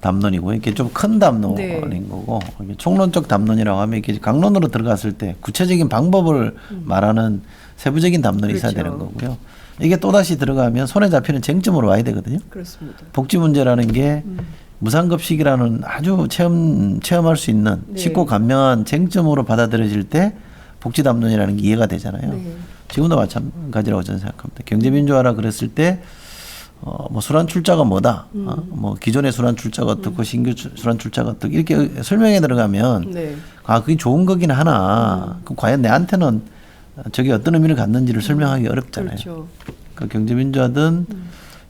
담론이고, 이게 좀 큰 담론인 네. 거고, 이게 총론적 담론이라고 하면 이게 강론으로 들어갔을 때 구체적인 방법을 말하는 세부적인 담론이 있어야 그렇죠. 되는 거고요. 이게 또다시 들어가면 손에 잡히는 쟁점으로 와야 되거든요. 그렇습니다. 복지 문제라는 게 무상급식이라는 아주 체험할 수 있는 네. 쉽고 간명한 쟁점으로 받아들여질 때 복지 담론이라는 게 이해가 되잖아요. 네. 지금도 마찬가지라고 저는 생각합니다. 경제민주화라 그랬을 때 뭐 술안 출자가 뭐다, 뭐 기존의 술안 출자가 어떻고 신규 술안 출자가 어떻고 이렇게 설명에 들어가면 네. 그게 좋은 거긴 하나 그 과연 내한테는 저게 어떤 의미를 갖는지를 설명하기 어렵잖아요. 그렇죠. 그 경제민주화든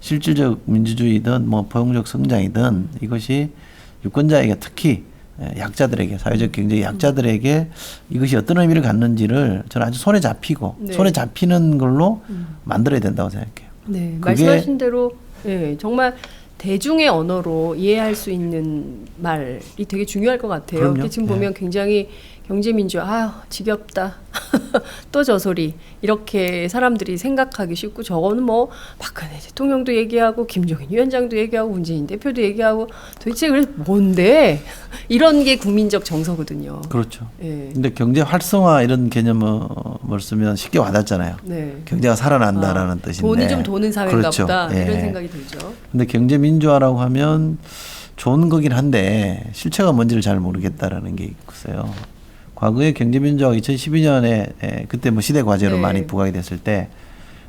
실질적 민주주의든 뭐 포용적 성장이든 이것이 유권자에게 특히 약자들에게 사회적 경제 약자들에게 이것이 어떤 의미를 갖는지를 저는 아주 손에 잡히고 네. 손에 잡히는 걸로 만들어야 된다고 생각해요. 네, 그게 말씀하신 대로 예, 정말 대중의 언어로 이해할 수 있는 말이 되게 중요할 것 같아요. 그럼요. 이게 지금 네. 보면 굉장히 경제민주화 아유 지겹다 또 저 소리 이렇게 사람들이 생각하기 쉽고 저거는 뭐 박근혜 대통령도 얘기하고 김종인 위원장도 얘기하고 문재인 대표도 얘기하고 도대체 그래 뭔데 이런 게 국민적 정서거든요. 그렇죠. 예. 근데 경제 활성화 이런 개념을 쓰면 쉽게 와닿잖아요. 네. 경제가 살아난다라는 뜻인데. 돈이 좀 도는 사회인가 그렇죠. 보다 예. 이런 생각이 들죠. 근데 경제 민주화라고 하면 좋은 거긴 한데 실체가 뭔지를 잘 모르겠다라는 게 있어요. 과거에 경제 민주화가 2012년에 그때 뭐 시대 과제로 네. 많이 부각이 됐을 때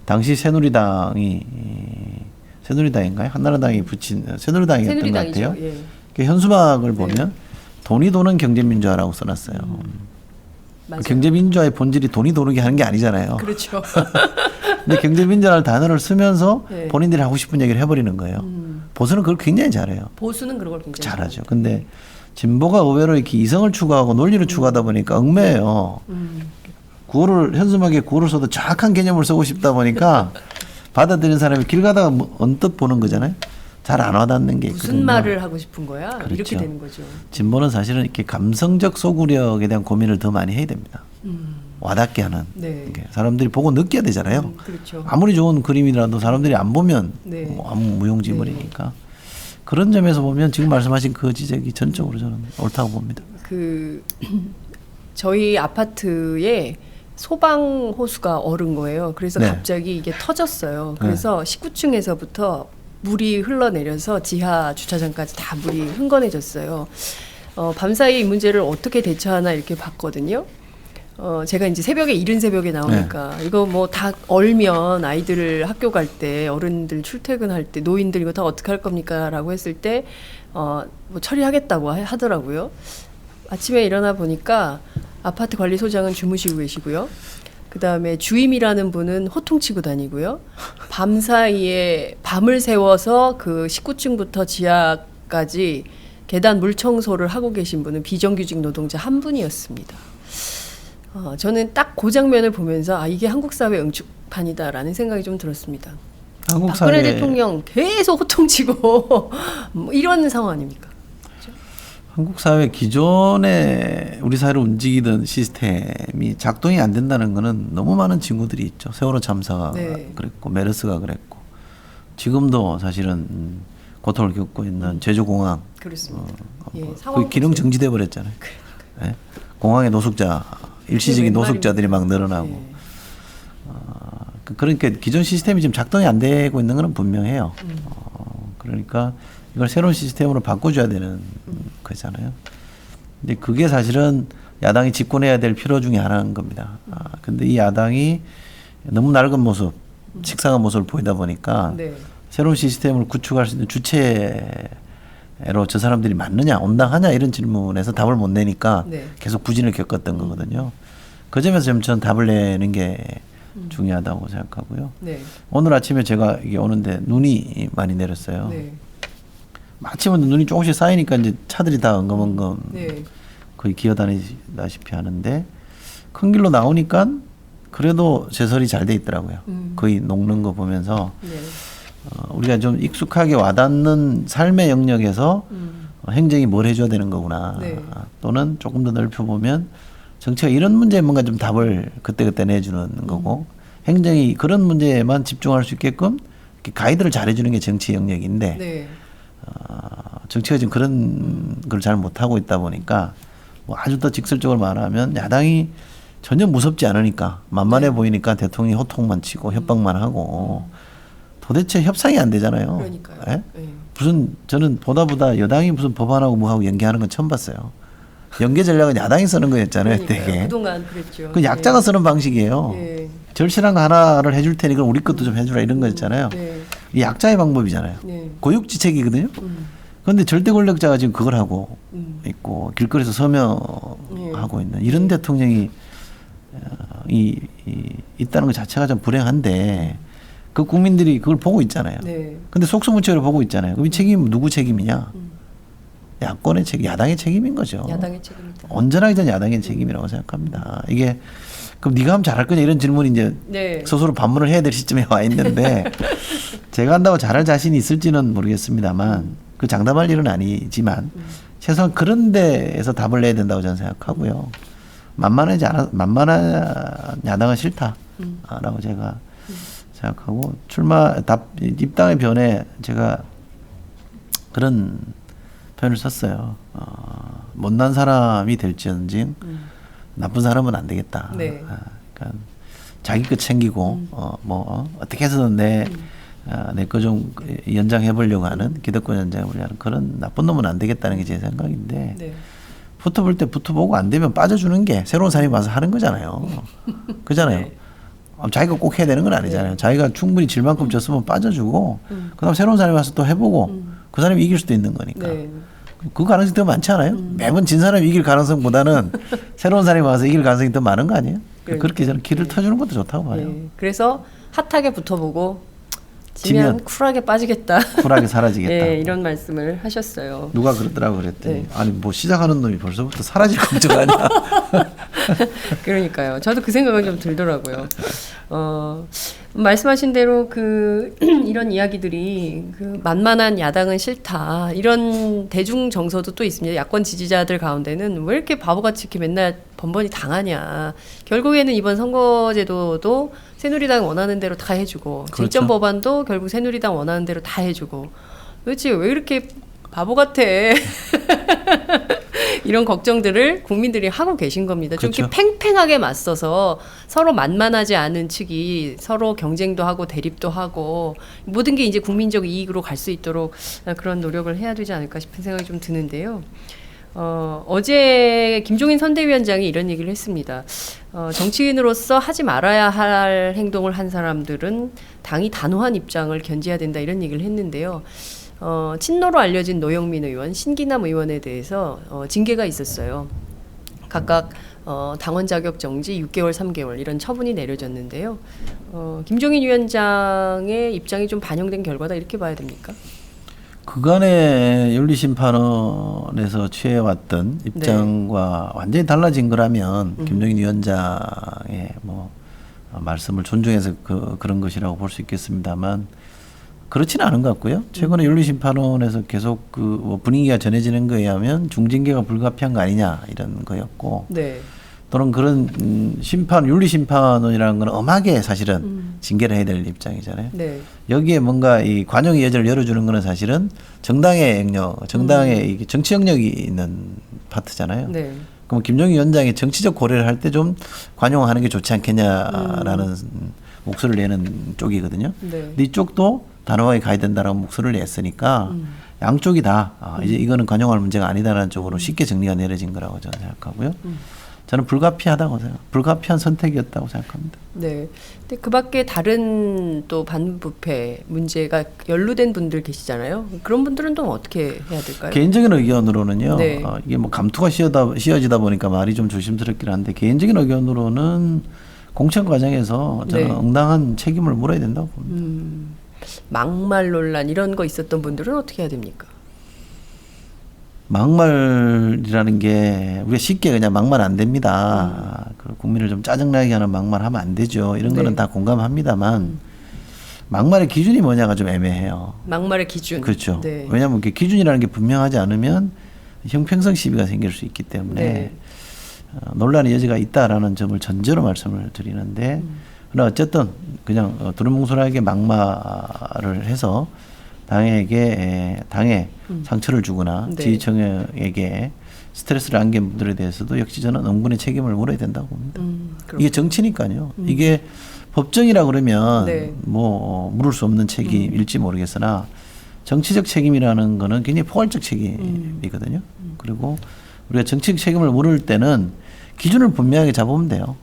당시 새누리당인가요? 한나라당이 붙인 새누리당이었던 것 같아요. 새누리당이죠. 예. 그 현수막을 네. 보면 돈이 도는 경제 민주화라고 써놨어요. 맞아요. 경제 민주화의 본질이 돈이 도는 게 하는 게 아니잖아요. 그렇죠. 근데 경제 민주화라는 단어를 쓰면서 네. 본인들이 하고 싶은 얘기를 해버리는 거예요. 보수는 그걸 굉장히 잘해요. 보수는 그런 걸 굉장히 잘하죠. 근데 진보가 의외로 이렇게 이성을 추구하고 논리를 추구하다 보니까 얽매여요. 구호를 현수막에 구호를 써도 정확한 개념을 쓰고 싶다 보니까 받아들이는 사람이 길 가다가 언뜻 보는 거잖아요. 잘 안 와닿는 게 있거든요. 무슨 말을 하고 싶은 거야? 그렇죠. 이렇게 되는 거죠. 진보는 사실은 이렇게 감성적 소구력에 대한 고민을 더 많이 해야 됩니다. 와닿게 하는. 네. 이게 사람들이 보고 느껴야 되잖아요. 그렇죠. 아무리 좋은 그림이라도 사람들이 안 보면 네. 뭐 아무 무용지물이니까. 그런 점에서 보면 지금 말씀하신 그 지적이 전적으로 저는 옳다고 봅니다. 그 저희 아파트에 소방 호수가 얼은 거예요. 그래서 네. 갑자기 이게 터졌어요. 그래서 19층에서부터 물이 흘러내려서 지하 주차장까지 다 물이 흥건해졌어요. 밤사이 이 문제를 어떻게 대처하나 이렇게 봤거든요. 제가 이제 새벽에 이른 새벽에 나오니까 이거 뭐 다 얼면 아이들을 학교 갈 때 어른들 출퇴근할 때 노인들 이거 다 어떻게 할 겁니까라고 했을 때 뭐 처리하겠다고 하더라고요. 아침에 일어나 보니까 아파트 관리소장은 주무시고 계시고요. 그다음에 주임이라는 분은 호통치고 다니고요. 밤 사이에 밤을 새워서 그 19층부터 지하까지 계단 물 청소를 하고 계신 분은 비정규직 노동자 한 분이었습니다. 저는 딱 그 장면을 보면서 이게 한국 사회 응축판이다라는 생각이 좀 들었습니다. 한국 박근혜 사회 대통령 계속 호통치고 뭐 이런 상황 아닙니까? 한국 사회 기존에 우리 사회를 움직이던 시스템이 작동이 안 된다는 거는 너무 많은 징후들이 있죠. 세월호 참사가 네. 그랬고 메르스가 그랬고 지금도 사실은 고통을 겪고 있는 제주공항 그렇습니다. 그 상황 기능 보세요. 정지돼 버렸잖아요. 예? 공항에 노숙자 일시적인 웬 노숙자들이 막 말입니까? 늘어나고 네. 그러니까 기존 시스템이 지금 작동이 안 되고 있는 것은 분명해요. 그러니까 이걸 새로운 시스템으로 바꿔줘야 되는 거잖아요. 근데 그게 사실은 야당이 집권해야 될 필요 중에 하나인 겁니다. 근데 이 야당이 너무 낡은 모습, 식상한 모습을 보이다 보니까 네. 새로운 시스템을 구축할 수 있는 주체로 저 사람들이 맞느냐, 온당하냐 이런 질문에서 답을 못 내니까 네. 계속 부진을 겪었던 거거든요. 그 점에서 저는 답을 내는 게 중요하다고 생각하고요. 네. 오늘 아침에 제가 이게 오는데 눈이 많이 내렸어요. 네. 아침부터 눈이 조금씩 쌓이니까 이제 차들이 다 엉금엉금 네. 거의 기어다니다시피 하는데 큰 길로 나오니까 그래도 제설이 잘 돼 있더라고요. 거의 녹는 거 보면서 네. 우리가 좀 익숙하게 와닿는 삶의 영역에서 행정이 뭘 해줘야 되는 거구나. 네. 또는 조금 더 넓혀보면 정치가 이런 문제에 뭔가 좀 답을 그때그때 내주는 거고 행정이 그런 문제에만 집중할 수 있게끔 이렇게 가이드를 잘해주는 게 정치 영역인데 네. 정치가 지금 그런 걸 잘 못하고 있다 보니까 뭐 아주 더 직설적으로 말하면 야당이 전혀 무섭지 않으니까 만만해 보이니까 대통령이 호통만 치고 협박만 하고 도대체 협상이 안 되잖아요. 그러니까요. 예? 네. 무슨 저는 보다 여당이 무슨 법안하고 뭐하고 연계하는 건 처음 봤어요. 연계 전략은 야당이 쓰는 거였잖아요. 그러니까요. 되게. 그동안 그랬죠. 그 약자가 쓰는 방식이에요. 네. 절실한 거 하나를 해줄 테니 그럼 우리 것도 좀 해주라 이런 거였잖아요. 네. 이 약자의 방법이잖아요. 네. 고육지책이거든요. 그런데 절대 권력자가 지금 그걸 하고 있고 길거리에서 서명하고 있는 이런 대통령이 있다는 것 자체가 좀 불행한데 그 국민들이 그걸 보고 있잖아요. 네. 근데 속수무책으로 보고 있잖아요. 그럼 이 책임 누구 책임이냐? 야권의 책임, 야당의 책임인 거죠. 야당의 책임이다. 온전하게 전 야당의 책임이라고 생각합니다. 이게 그럼 네가 하면 잘할 거냐 이런 질문이 이제 네. 스스로 반문을 해야 될 시점에 와 있는데 제가 한다고 잘할 자신이 있을지는 모르겠습니다만 그 장담할 일은 아니지만 최소한 그런 데에서 답을 내야 된다고 저는 생각하고요. 만만한 야당은 싫다라고 제가 생각하고 입당의 변에 제가 그런 표현을 썼어요. 못난 사람이 될지언정 나쁜 사람은 안 되겠다. 네. 그러니까 자기 것 챙기고 어떻게 해서든 내 거 좀 연장해 보려고 하는 기득권 연장해 보려고 하는 그런 나쁜 놈은 안 되겠다는 게 제 생각인데 네. 붙어볼 때 붙어보고 안 되면 빠져주는 게 새로운 사람이 와서 하는 거잖아요. 그잖아요. 네. 자기가 꼭 해야 되는 건 아니잖아요. 자기가 충분히 질 만큼 졌으면 빠져주고 그다음 새로운 사람이 와서 또 해보고 그 사람이 이길 수도 있는 거니까. 네. 그 가능성이 더 많지 않아요? 매번 진 사람이 이길 가능성보다는 새로운 사람이 와서 이길 가능성이 더 많은 거 아니에요? 그렇게 저는 길을 터주는 것도 좋다고 봐요. 네. 그래서 핫하게 붙어보고 지면 쿨하게 빠지겠다. 쿨하게 사라지겠다. 네, 이런 말씀을 하셨어요. 누가 그러더라고 그랬더니 네. 아니 뭐 시작하는 놈이 벌써부터 사라질 걱정하냐. 그러니까요. 저도 그 생각은 좀 들더라고요. 말씀하신 대로 이런 이야기들이 만만한 야당은 싫다. 이런 대중 정서도 또 있습니다. 야권 지지자들 가운데는 왜 이렇게 바보같이 이렇게 맨날 번번이 당하냐. 결국에는 이번 선거제도도 새누리당 원하는 대로 다 해주고 그렇죠. 쟁점 법안도 결국 새누리당 원하는 대로 다 해주고 도대체 왜 이렇게 바보 같아. 이런 걱정들을 국민들이 하고 계신 겁니다. 좀 그렇죠. 이렇게 팽팽하게 맞서서 서로 만만하지 않은 측이 서로 경쟁도 하고 대립도 하고 모든 게 이제 국민적 이익으로 갈 수 있도록 그런 노력을 해야 되지 않을까 싶은 생각이 좀 드는데요. 어제 김종인 선대위원장이 이런 얘기를 했습니다. 정치인으로서 하지 말아야 할 행동을 한 사람들은 당이 단호한 입장을 견지해야 된다 이런 얘기를 했는데요. 친노로 알려진 노영민 의원, 신기남 의원에 대해서 징계가 있었어요. 각각 당원 자격 정지 6개월, 3개월 이런 처분이 내려졌는데요. 김종인 위원장의 입장이 좀 반영된 결과다 이렇게 봐야 됩니까? 그간의 윤리심판원에서 취해왔던 입장과 완전히 달라진 거라면 김종인 위원장의 말씀을 존중해서 그런 것이라고 볼 수 있겠습니다만 그렇지는 않은 것 같고요. 최근에 윤리심판원에서 계속 분위기가 전해지는 거에 의하면 중징계가 불가피한 거 아니냐 이런 거였고 네. 또는 그런 윤리심판원이라는 건 엄하게 사실은 징계를 해야 될 입장이잖아요. 네. 여기에 뭔가 이 관용의 여지를 열어주는 거는 사실은 정당의 영역, 정당의 정치 영역이 있는 파트잖아요. 네. 그럼 김종인 위원장이 정치적 고려를 할 때 좀 관용하는 게 좋지 않겠냐라는 목소리를 내는 쪽이거든요. 네. 근데 이쪽도 단호하게 가야 된다라고 목소리를 냈으니까 양쪽이 다 이제 이거는 관용할 문제가 아니다라는 쪽으로 쉽게 정리가 내려진 거라고 저는 생각하고요. 저는 불가피한 선택이었다고 생각합니다. 네. 근데 그 밖에 다른 또 반부패 문제가 연루된 분들 계시잖아요. 그런 분들은 또 어떻게 해야 될까요? 개인적인 의견으로는요. 네. 이게 감투가 씌어지다 보니까 말이 좀 조심스럽긴 한데 개인적인 의견으로는 공천 과정에서 저는 네. 응당한 책임을 물어야 된다고 봅니다. 막말 논란 이런 거 있었던 분들은 어떻게 해야 됩니까? 막말이라는 게 우리가 쉽게 그냥 막말 안 됩니다. 국민을 좀 짜증나게 하는 막말하면 안 되죠. 이런 거는 다 공감합니다만 막말의 기준이 뭐냐가 좀 애매해요. 막말의 기준. 그렇죠. 네. 왜냐하면 기준이라는 게 분명하지 않으면 형평성 시비가 생길 수 있기 때문에 네. 논란의 여지가 있다라는 점을 전제로 말씀을 드리는데 그러나 어쨌든 그냥 두루뭉술하게 막말을 해서 당에 상처를 주거나 네. 지지층에게 스트레스를 안긴 분들에 대해서도 역시 저는 응분의 책임을 물어야 된다고 봅니다. 이게 정치니까요. 이게 법정이라 그러면 네. 물을 수 없는 책임일지 모르겠으나 정치적 책임이라는 거는 굉장히 포괄적 책임이거든요. 그리고 우리가 정치적 책임을 물을 때는 기준을 분명하게 잡으면 돼요.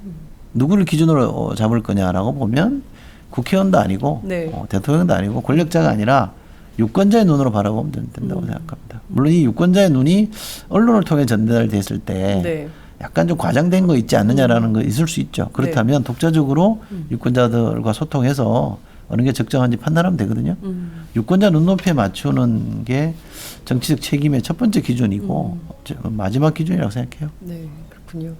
누구를 기준으로 잡을 거냐라고 보면 국회의원도 아니고 네. 대통령도 아니고 권력자가 아니라 유권자의 눈으로 바라보면 된다고 생각합니다. 물론 이 유권자의 눈이 언론을 통해 전달됐을 때 네. 약간 좀 과장된 거 있지 않느냐라는 거 있을 수 있죠. 그렇다면 독자적으로 유권자들과 소통해서 어느 게 적정한지 판단하면 되거든요. 유권자 눈높이에 맞추는 게 정치적 책임의 첫 번째 기준이고 마지막 기준이라고 생각해요. 네, 그렇군요.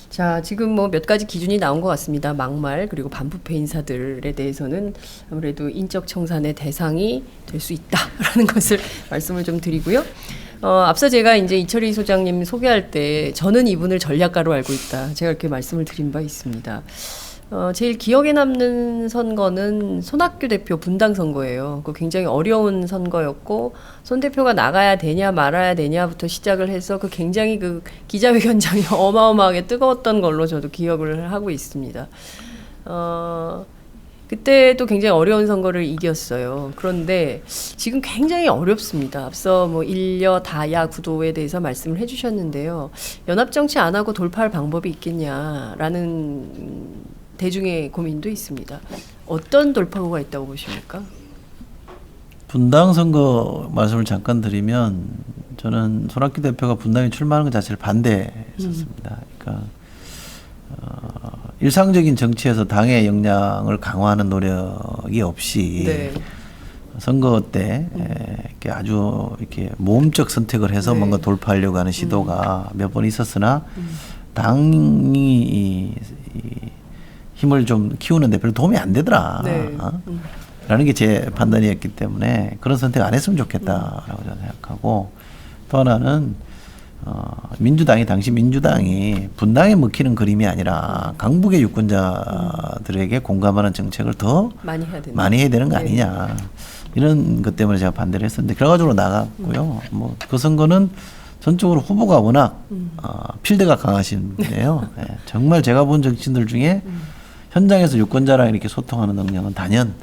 자, 지금 뭐 몇 가지 기준이 나온 것 같습니다. 막말 그리고 반부패 인사들에 대해서는 아무래도 인적 청산의 대상이 될 수 있다라는 것을 말씀을 좀 드리고요. 앞서 제가 이제 이철희 소장님 소개할 때 저는 이분을 전략가로 알고 있다. 제가 이렇게 말씀을 드린 바 있습니다. 제일 기억에 남는 선거는 손학규 대표 분당 선거예요. 그 굉장히 어려운 선거였고 손 대표가 나가야 되냐 말아야 되냐부터 시작을 해서 그 굉장히 그 기자회견장이 어마어마하게 뜨거웠던 걸로 저도 기억을 하고 있습니다. 그때도 굉장히 어려운 선거를 이겼어요. 그런데 지금 굉장히 어렵습니다. 앞서 뭐 일여 다야 구도에 대해서 말씀을 해주셨는데요. 연합정치 안 하고 돌파할 방법이 있겠냐라는 대중의 고민도 있습니다. 어떤 돌파구가 있다고 보십니까? 분당 선거 말씀을 잠깐 드리면 저는 손학규 대표가 분당에 출마하는 것 자체를 반대했었습니다. 그러니까 일상적인 정치에서 당의 역량을 강화하는 노력이 없이 네. 선거 때 이렇게 아주 이렇게 모험적 선택을 해서 네. 뭔가 돌파하려고 하는 시도가 몇 번 있었으나 당이 이 힘을 좀 키우는데 별로 도움이 안 되더라. 네. 라는 게 제 판단이었기 때문에 그런 선택 안 했으면 좋겠다라고 저는 생각하고 또 하나는 당시 민주당이 분당에 먹히는 그림이 아니라 강북의 유권자들에게 공감하는 정책을 더 많이 해야 되는 거 아니냐 이런 것 때문에 제가 반대를 했었는데 결과적으로 나갔고요. 뭐 그 선거는 전적으로 후보가 워낙 필드가 강하신 분이에요. 네, 정말 제가 본 정치인들 중에 현장에서 유권자랑 이렇게 소통하는 능력은 단연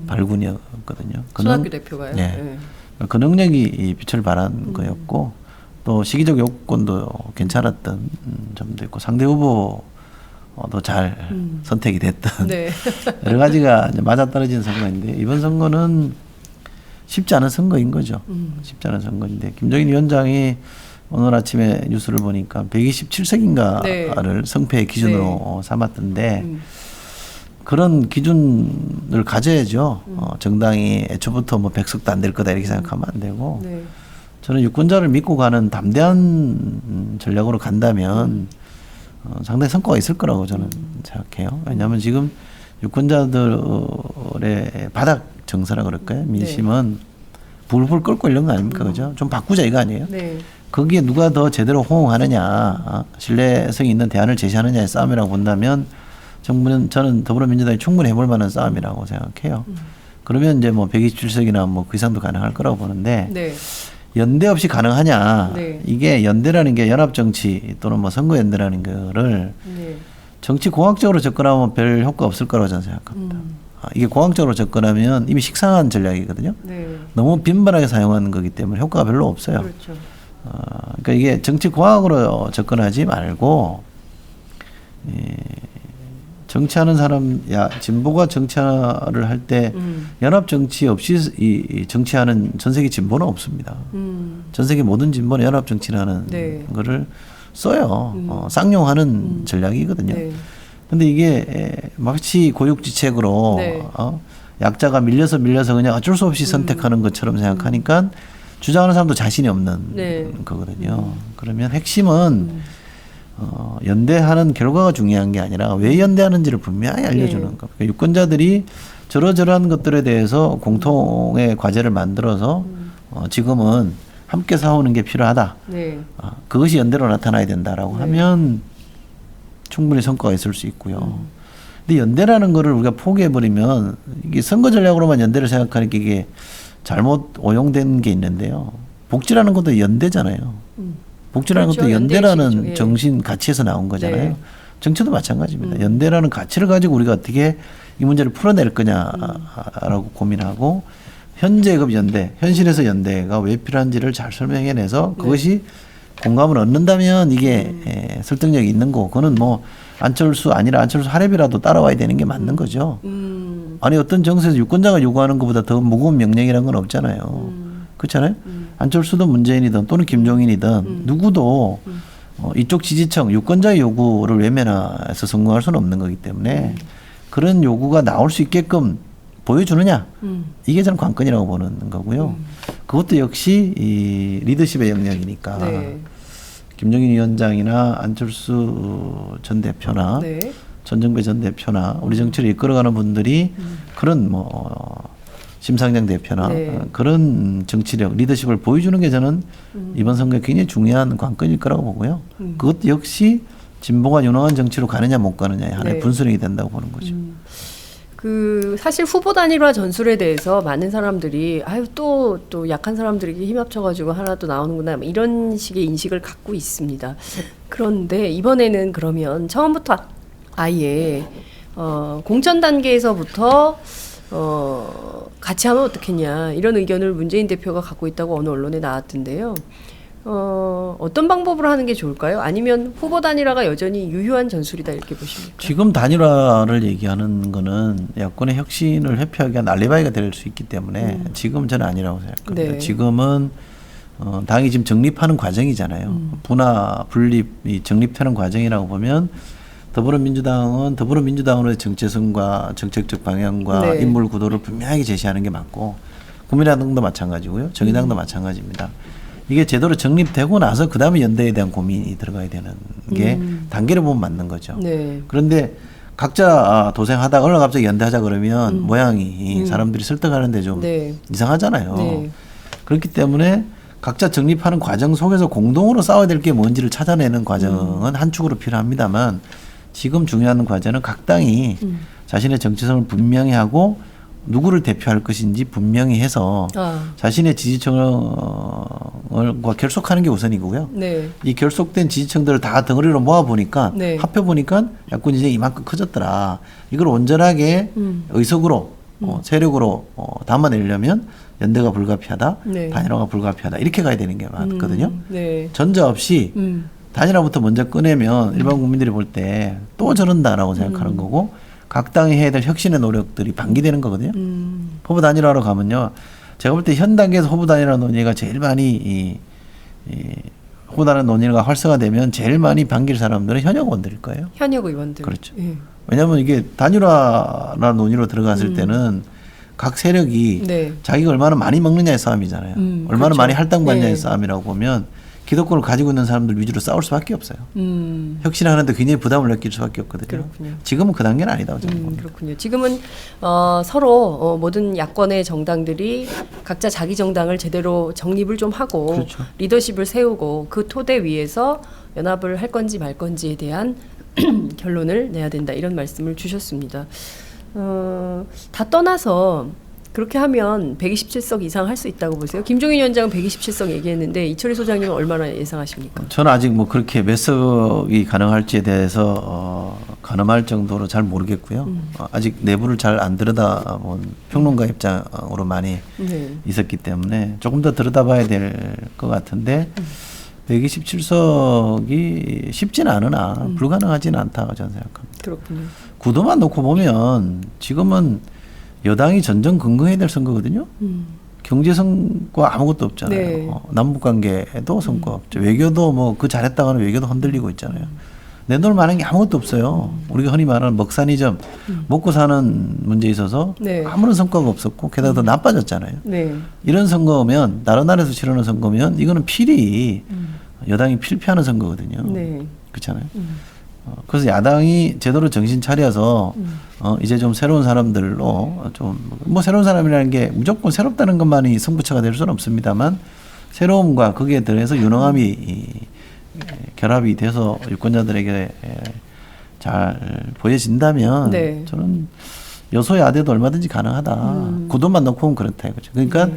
발군이었거든요. 손학규 대표가요? 네. 네. 그 능력이 빛을 발한 거였고 또 시기적 요건도 괜찮았던 점도 있고 상대 후보도 잘 선택이 됐던 네. 여러 가지가 이제 맞아떨어진 선거인데 이번 선거는 쉽지 않은 선거인 거죠. 쉽지 않은 선거인데 김정인 위원장이 오늘 아침에 뉴스를 보니까 127석인가를 네. 성패의 기준으로 삼았던데 그런 기준을 가져야죠. 정당이 애초부터 뭐 100석도 안 될 거다 이렇게 생각하면 안 되고 네. 저는 유권자를 믿고 가는 담대한 전략으로 간다면 상당히 성과가 있을 거라고 저는 생각해요. 왜냐하면 지금 유권자들의 바닥 정서라 그럴까요? 민심은 불불 끓고 이런 거 아닙니까? 그죠? 좀 바꾸자 이거 아니에요? 네. 거기에 누가 더 제대로 호응하느냐, 신뢰성이 있는 대안을 제시하느냐의 싸움이라고 본다면 정부는 저는 더불어민주당이 충분히 해볼 만한 싸움이라고 생각해요. 그러면 이제 뭐 127석이나 뭐 그 이상도 가능할 거라고 보는데 네. 연대 없이 가능하냐? 네. 이게 연대라는 게 연합정치 또는 뭐 선거연대라는 거를 네. 정치 공학적으로 접근하면 별 효과 없을 거라고 저는 생각합니다. 이게 공학적으로 접근하면 이미 식상한 전략이거든요. 네. 너무 빈번하게 사용하는 거기 때문에 효과가 별로 없어요. 그렇죠. 그러니까 이게 정치 공학으로 접근하지 말고 정치하는 사람, 진보가 정치를 할 때 연합 정치 없이 이 정치하는 전 세계 진보는 없습니다. 전 세계 모든 진보는 연합 정치라는 네. 거를 써요. 쌍용하는 전략이거든요. 네. 근데 이게 마치 고육지책으로 네. 약자가 밀려서 그냥 어쩔 수 없이 선택하는 것처럼 생각하니까 주장하는 사람도 자신이 없는 네. 거거든요. 그러면 핵심은 연대하는 결과가 중요한 게 아니라 왜 연대하는지를 분명히 알려주는 거. 그러니까 유권자들이 저러저러한 것들에 대해서 공통의 과제를 만들어서 지금은 함께 싸우는 게 필요하다. 네. 그것이 연대로 나타나야 된다라고 하면 충분히 성과가 있을 수 있고요. 근데 연대라는 거를 우리가 포기해버리면 이게 선거 전략으로만 연대를 생각하니까 이게 잘못 오용된 게 있는데요. 복지라는 것도 연대잖아요. 복지라는 그렇죠. 것도 연대라는 연대의식이죠. 예. 정신 가치에서 나온 거잖아요. 네. 정치도 마찬가지입니다. 연대라는 가치를 가지고 우리가 어떻게 이 문제를 풀어낼 거냐라고 고민하고 현재급 연대, 현실에서 연대가 왜 필요한지를 잘 설명해내서 그것이 공감을 얻는다면 이게 설득력이 있는 거고 그거는 뭐 안철수 아니라 안철수 하랩이라도 따라와야 되는 게 맞는 거죠. 아니 어떤 정세에서 유권자가 요구하는 것보다 더 무거운 명령이라는 건 없잖아요. 그렇잖아요. 안철수든 문재인이든 또는 김종인이든 누구도 이쪽 지지층 유권자의 요구를 외면해서 성공할 수는 없는 거기 때문에 그런 요구가 나올 수 있게끔 보여주느냐 이게 저는 관건이라고 보는 거고요. 그것도 역시 이 리더십의 영역이니까 네. 김정인 위원장이나 안철수 전 대표나 네. 전정배 전 대표나 우리 정치를 이끌어가는 분들이 그런 뭐 심상정 대표나 네. 그런 정치력, 리더십을 보여주는 게 저는 이번 선거에 굉장히 중요한 관건일 거라고 보고요. 그것 역시 진보가 유능한 정치로 가느냐 못 가느냐의 하나의 네. 분수령이 된다고 보는 거죠. 그 사실 후보 단일화 전술에 대해서 많은 사람들이 아유 또 약한 사람들에게 힘 합쳐가지고 하나 또 나오는구나 뭐 이런 식의 인식을 갖고 있습니다. 그런데 이번에는 그러면 처음부터 아예 공천 단계에서부터 같이 하면 어떻겠냐 이런 의견을 문재인 대표가 갖고 있다고 어느 언론에 나왔던데요. 어떤 방법으로 하는 게 좋을까요? 아니면 후보 단일화가 여전히 유효한 전술이다 이렇게 보십니까? 지금 단일화를 얘기하는 거는 야권의 혁신을 회피하기 위한 알리바이가 될 수 있기 때문에 지금 저는 아니라고 생각합니다. 네. 지금은 당이 지금 정립하는 과정이잖아요. 분화, 분립이 정립되는 과정이라고 보면 더불어민주당은 더불어민주당으로의 정체성과 정책적 방향과 네. 인물 구도를 분명하게 제시하는 게 맞고 국민의당도 마찬가지고요. 정의당도 마찬가지입니다. 이게 제대로 정립되고 나서 그다음에 연대에 대한 고민이 들어가야 되는 게 단계를 보면 맞는 거죠. 네. 그런데 각자 도생하다가 어느 날 갑자기 연대하자 그러면 모양이 사람들이 설득하는데 좀 네. 이상하잖아요. 네. 그렇기 때문에 각자 정립하는 과정 속에서 공동으로 싸워야 될 게 뭔지를 찾아내는 과정은 한 축으로 필요합니다만 지금 중요한 과제는 각 당이 자신의 정체성을 분명히 하고 누구를 대표할 것인지 분명히 해서 자신의 지지층과 결속하는 게 우선이고요. 네. 이 결속된 지지층들을 다 덩어리로 모아 보니까 네. 합해 보니까 야권이 이제 이만큼 커졌더라. 이걸 온전하게 의석으로 세력으로 담아내려면 연대가 불가피하다, 네. 단일화가 불가피하다 이렇게 가야 되는 게 맞거든요. 네. 전자 없이 단일화부터 먼저 꺼내면 일반 국민들이 볼 때 또 저런다라고 생각하는 거고 각 당이 해야 될 혁신의 노력들이 방기되는 거거든요. 후보 단일화로 가면요. 제가 볼 때 현 단계에서 후보 단일화 논의가 제일 많이 후보 단일화 논의가 활성화되면 제일 많이 반길 사람들은 현역 의원들일 거예요. 현역 의원들. 그렇죠. 예. 왜냐하면 이게 단일화 논의로 들어갔을 때는 각 세력이 네. 자기가 얼마나 많이 먹느냐의 싸움이잖아요. 얼마나 그렇죠. 많이 할당받냐의 네. 싸움이라고 보면 기득권을 가지고 있는 사람들 위주로 싸울 수밖에 없어요. 혁신하는데 굉장히 부담을 느낄 수밖에 없거든요. 그렇군요. 지금은 그 단계는 아니다고 생각합니다. 그렇군요. 지금은 서로 모든 야권의 정당들이 각자 자기 정당을 제대로 정립을 좀 하고 그렇죠. 리더십을 세우고 그 토대 위에서 연합을 할 건지 말 건지에 대한 결론을 내야 된다 이런 말씀을 주셨습니다. 다 떠나서 그렇게 하면 127석 이상 할 수 있다고 보세요? 김종인 위원장은 127석 얘기했는데 이철희 소장님은 얼마나 예상하십니까? 저는 아직 뭐 그렇게 몇 석이 가능할지에 대해서 가늠할 정도로 잘 모르겠고요. 아직 내부를 잘 안 들여다본 평론가 입장으로 많이 네. 있었기 때문에 조금 더 들여다봐야 될 것 같은데 127석이 쉽지는 않으나 불가능하지는 않다고 저는 생각합니다. 그렇군요. 구도만 놓고 보면 지금은 여당이 전전긍긍해야 될 선거거든요. 경제 성과 아무것도 없잖아요. 네. 남북 관계도 성과 없죠. 외교도 뭐 그 잘했다가는 외교도 흔들리고 있잖아요. 내놓을 만한 게 아무것도 없어요. 우리가 흔히 말하는 먹사니즘, 먹고 사는 문제에 있어서 네. 아무런 성과가 없었고 게다가 더 나빠졌잖아요. 네. 이런 선거면 다른 나라에서 치르는 선거면 이거는 필히 여당이 필패하는 선거거든요. 네. 그렇잖아요. 그래서 야당이 제대로 정신 차려서 이제 좀 새로운 사람들로 좀 뭐 새로운 사람이라는 게 무조건 새롭다는 것만이 승부처가 될 수는 없습니다만 새로움과 거기에 들어서 유능함이 결합이 돼서 유권자들에게 잘 보여진다면 네. 저는 여소야대도 얼마든지 가능하다. 구도만 놓고 보면 그렇다 이거죠. 그러니까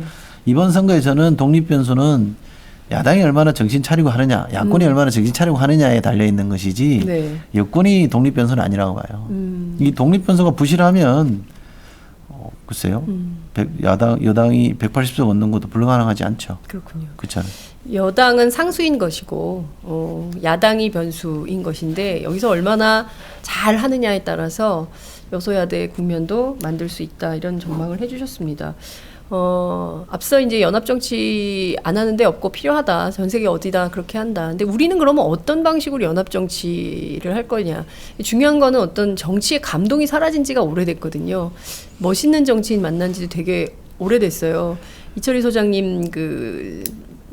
이번 선거에 저는 독립 변수는 야당이 얼마나 정신 차리고 하느냐, 야권이 얼마나 정신 차리고 하느냐에 달려 있는 것이지 네. 여권이 독립 변수는 아니라고 봐요. 이 독립 변수가 부실하면 글쎄요, 여당이 180석 얻는 것도 불가능하지 않죠. 그렇군요. 그렇잖아요. 여당은 상수인 것이고 야당이 변수인 것인데 여기서 얼마나 잘 하느냐에 따라서 여소야대 국면도 만들 수 있다 이런 전망을 해주셨습니다. 앞서 이제 연합정치 안 하는 데 없고 필요하다. 전 세계 어디다 그렇게 한다. 근데 우리는 그러면 어떤 방식으로 연합정치를 할 거냐. 중요한 거는 어떤 정치의 감동이 사라진 지가 오래됐거든요. 멋있는 정치인 만난 지도 되게 오래됐어요. 이철희 소장님 그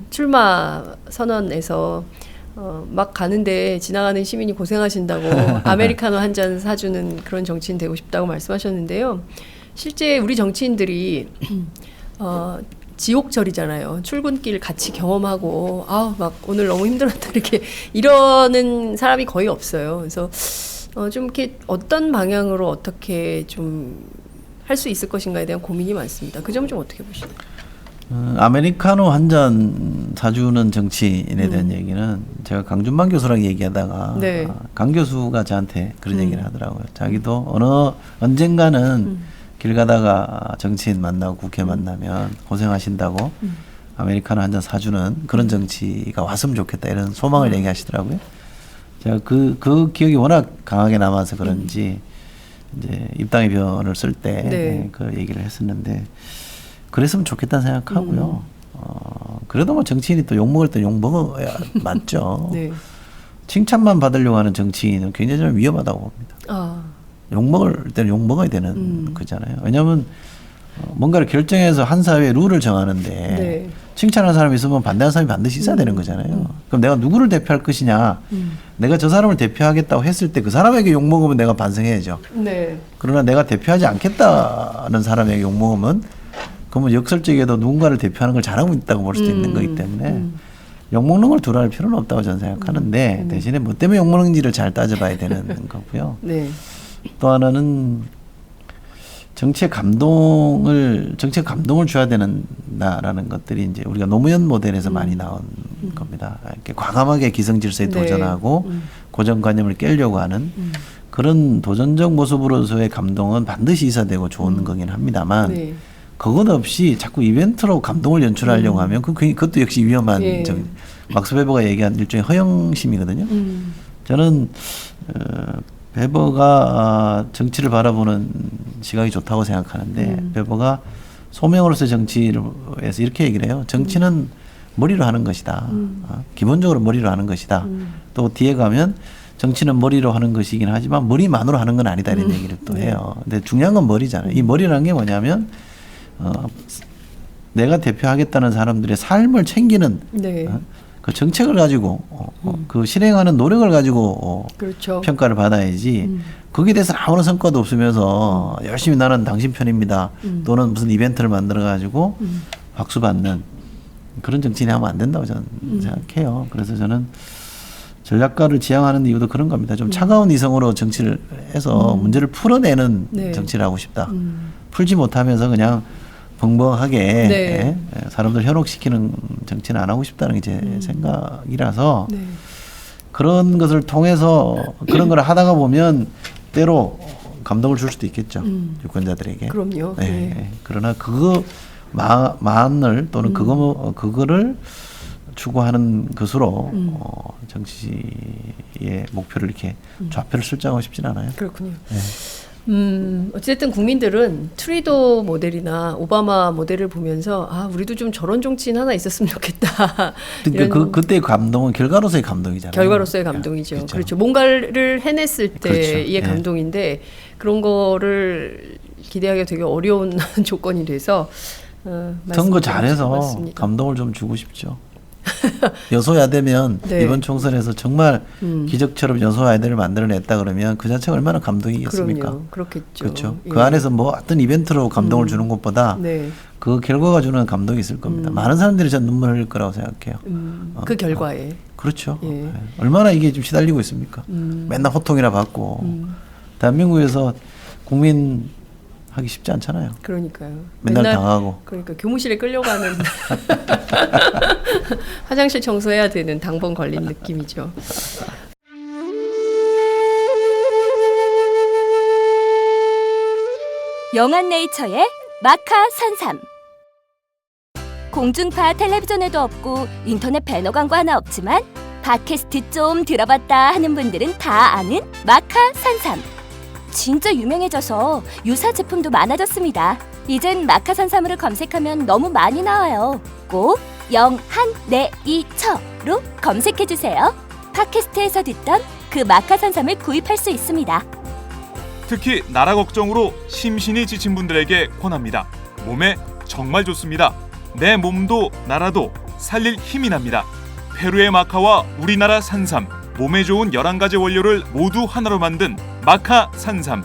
출마 선언에서 막 가는데 지나가는 시민이 고생하신다고 아메리카노 한 잔 사주는 그런 정치인 되고 싶다고 말씀하셨는데요. 실제 우리 정치인들이 지옥절이잖아요. 출근길 같이 경험하고 막 오늘 너무 힘들었다 이렇게 이러는 사람이 거의 없어요. 그래서 좀 이렇게 어떤 방향으로 어떻게 좀 할 수 있을 것인가에 대한 고민이 많습니다. 그 점 좀 어떻게 보시나요? 아메리카노 한 잔 사주는 정치인에 대한 얘기는 제가 강준만 교수랑 얘기하다가 네. 강 교수가 저한테 그런 얘기를 하더라고요. 자기도 언젠가는 길 가다가 정치인 만나고 국회 만나면 고생하신다고 아메리카노 한 잔 사주는 그런 정치가 왔으면 좋겠다 이런 소망을 얘기하시더라고요. 제가 그 기억이 워낙 강하게 남아서 그런지 이제 입당의 변을 쓸 때 네. 그 얘기를 했었는데 그랬으면 좋겠다는 생각하고요. 그래도 뭐 정치인이 또 욕먹을 때 욕먹어야 맞죠. 네. 칭찬만 받으려고 하는 정치인은 굉장히 좀 위험하다고 봅니다. 욕먹을 때는 욕먹어야 되는 거잖아요. 왜냐하면 뭔가를 결정해서 한 사회의 룰을 정하는데 네. 칭찬하는 사람이 있으면 반대하는 사람이 반드시 있어야 되는 거잖아요. 그럼 내가 누구를 대표할 것이냐. 내가 저 사람을 대표하겠다고 했을 때 그 사람에게 욕먹으면 내가 반성해야죠. 네. 그러나 내가 대표하지 않겠다는 사람에게 욕먹으면 그러면 역설적에도 누군가를 대표하는 걸 잘하고 있다고 볼 수도 있는 거기 때문에 욕먹는 걸 두려워할 필요는 없다고 저는 생각하는데 대신에 뭐 때문에 욕먹는지를 잘 따져봐야 되는 거고요. 네. 또 하나는 정치의 감동을 줘야 된다라는 것들이 이제 우리가 노무현 모델에서 많이 나온 겁니다. 이렇게 과감하게 기성질서에 네. 도전하고 고정관념을 깨려고 하는 그런 도전적 모습으로서의 감동은 반드시 있어야 되고 좋은 거긴 합니다만 네. 그것 없이 자꾸 이벤트로 감동을 연출하려고 하면 그것도 역시 위험한 예. 막스 베버가 얘기한 일종의 허영심이거든요. 저는 베버가 정치를 바라보는 시각이 좋다고 생각하는데 베버가 소명으로서의 정치에서 이렇게 얘기를 해요. 정치는 머리로 하는 것이다. 기본적으로 머리로 하는 것이다. 또 뒤에 가면 정치는 머리로 하는 것이긴 하지만 머리만으로 하는 건 아니다 이런 얘기를 또 해요. 근데 중요한 건 머리잖아요. 이 머리라는 게 뭐냐면 내가 대표하겠다는 사람들의 삶을 챙기는 네. 그 정책을 가지고 그 실행하는 노력을 가지고 그렇죠. 평가를 받아야지 거기에 대해서 아무런 성과도 없으면서 열심히 나는 당신 편입니다. 또는 무슨 이벤트를 만들어 가지고 박수 받는 그런 정치인이 하면 안 된다고 저는 생각해요. 그래서 저는 전략가를 지향하는 이유도 그런 겁니다. 좀 차가운 이성으로 정치를 해서 문제를 풀어내는 네. 정치를 하고 싶다. 풀지 못하면서 그냥 벙벙하게 네. 사람들 현혹시키는 정치는 안 하고 싶다는 게 제 생각이라서 네. 그런 것을 통해서 그런 걸 하다가 보면 때로 감동을 줄 수도 있겠죠. 유권자들에게. 그럼요. 네. 네. 그러나 그거만을 또는 그거를 추구하는 것으로 정치의 목표를 이렇게 좌표를 설정하고 싶진 않아요. 그렇군요. 네. 어쨌든 국민들은 트루도 모델이나 오바마 모델을 보면서 우리도 좀 저런 정치인 하나 있었으면 좋겠다. 그러니까 그때의 감동은 결과로서의 감동이잖아요. 결과로서의 감동이죠. 그렇죠. 뭔가를 해냈을 때의 그렇죠. 감동인데 그런 거를 기대하기가 되게 어려운 조건이 돼서 선거 잘해서 맞습니다. 감동을 좀 주고 싶죠. 여소야대면 네. 이번 총선에서 정말 기적처럼 여소야대를 만들어냈다 그러면 그 자체가 얼마나 감동이겠습니까? 그럼요. 그렇겠죠. 그렇죠. 예. 그 안에서 뭐 어떤 이벤트로 감동을 주는 것보다 네. 그 결과가 주는 감동이 있을 겁니다. 많은 사람들이 전 눈물을 흘릴 거라고 생각해요. 그 결과에. 그렇죠. 예. 예. 얼마나 이게 좀 시달리고 있습니까? 맨날 호통이나 받고 대한민국에서 국민 하기 쉽지 않잖아요. 그러니까요. 맨날 당하고. 그러니까 교무실에 끌려가는 화장실 청소해야 되는 당번 걸린 느낌이죠. 영한네이처의 마카 산삼. 공중파 텔레비전에도 없고 인터넷 배너 광고 하나 없지만 팟캐스트 좀 들어봤다 하는 분들은 다 아는 마카 산삼. 진짜 유명해져서 유사 제품도 많아졌습니다. 이젠 마카 산삼을 검색하면 너무 많이 나와요. 꼭 영한네이처로 검색해주세요. 팟캐스트에서 듣던 그 마카 산삼을 구입할 수 있습니다. 특히 나라 걱정으로 심신이 지친 분들에게 권합니다. 몸에 정말 좋습니다. 내 몸도 나라도 살릴 힘이 납니다. 페루의 마카와 우리나라 산삼, 몸에 좋은 11가지 원료를 모두 하나로 만든 마카 산삼.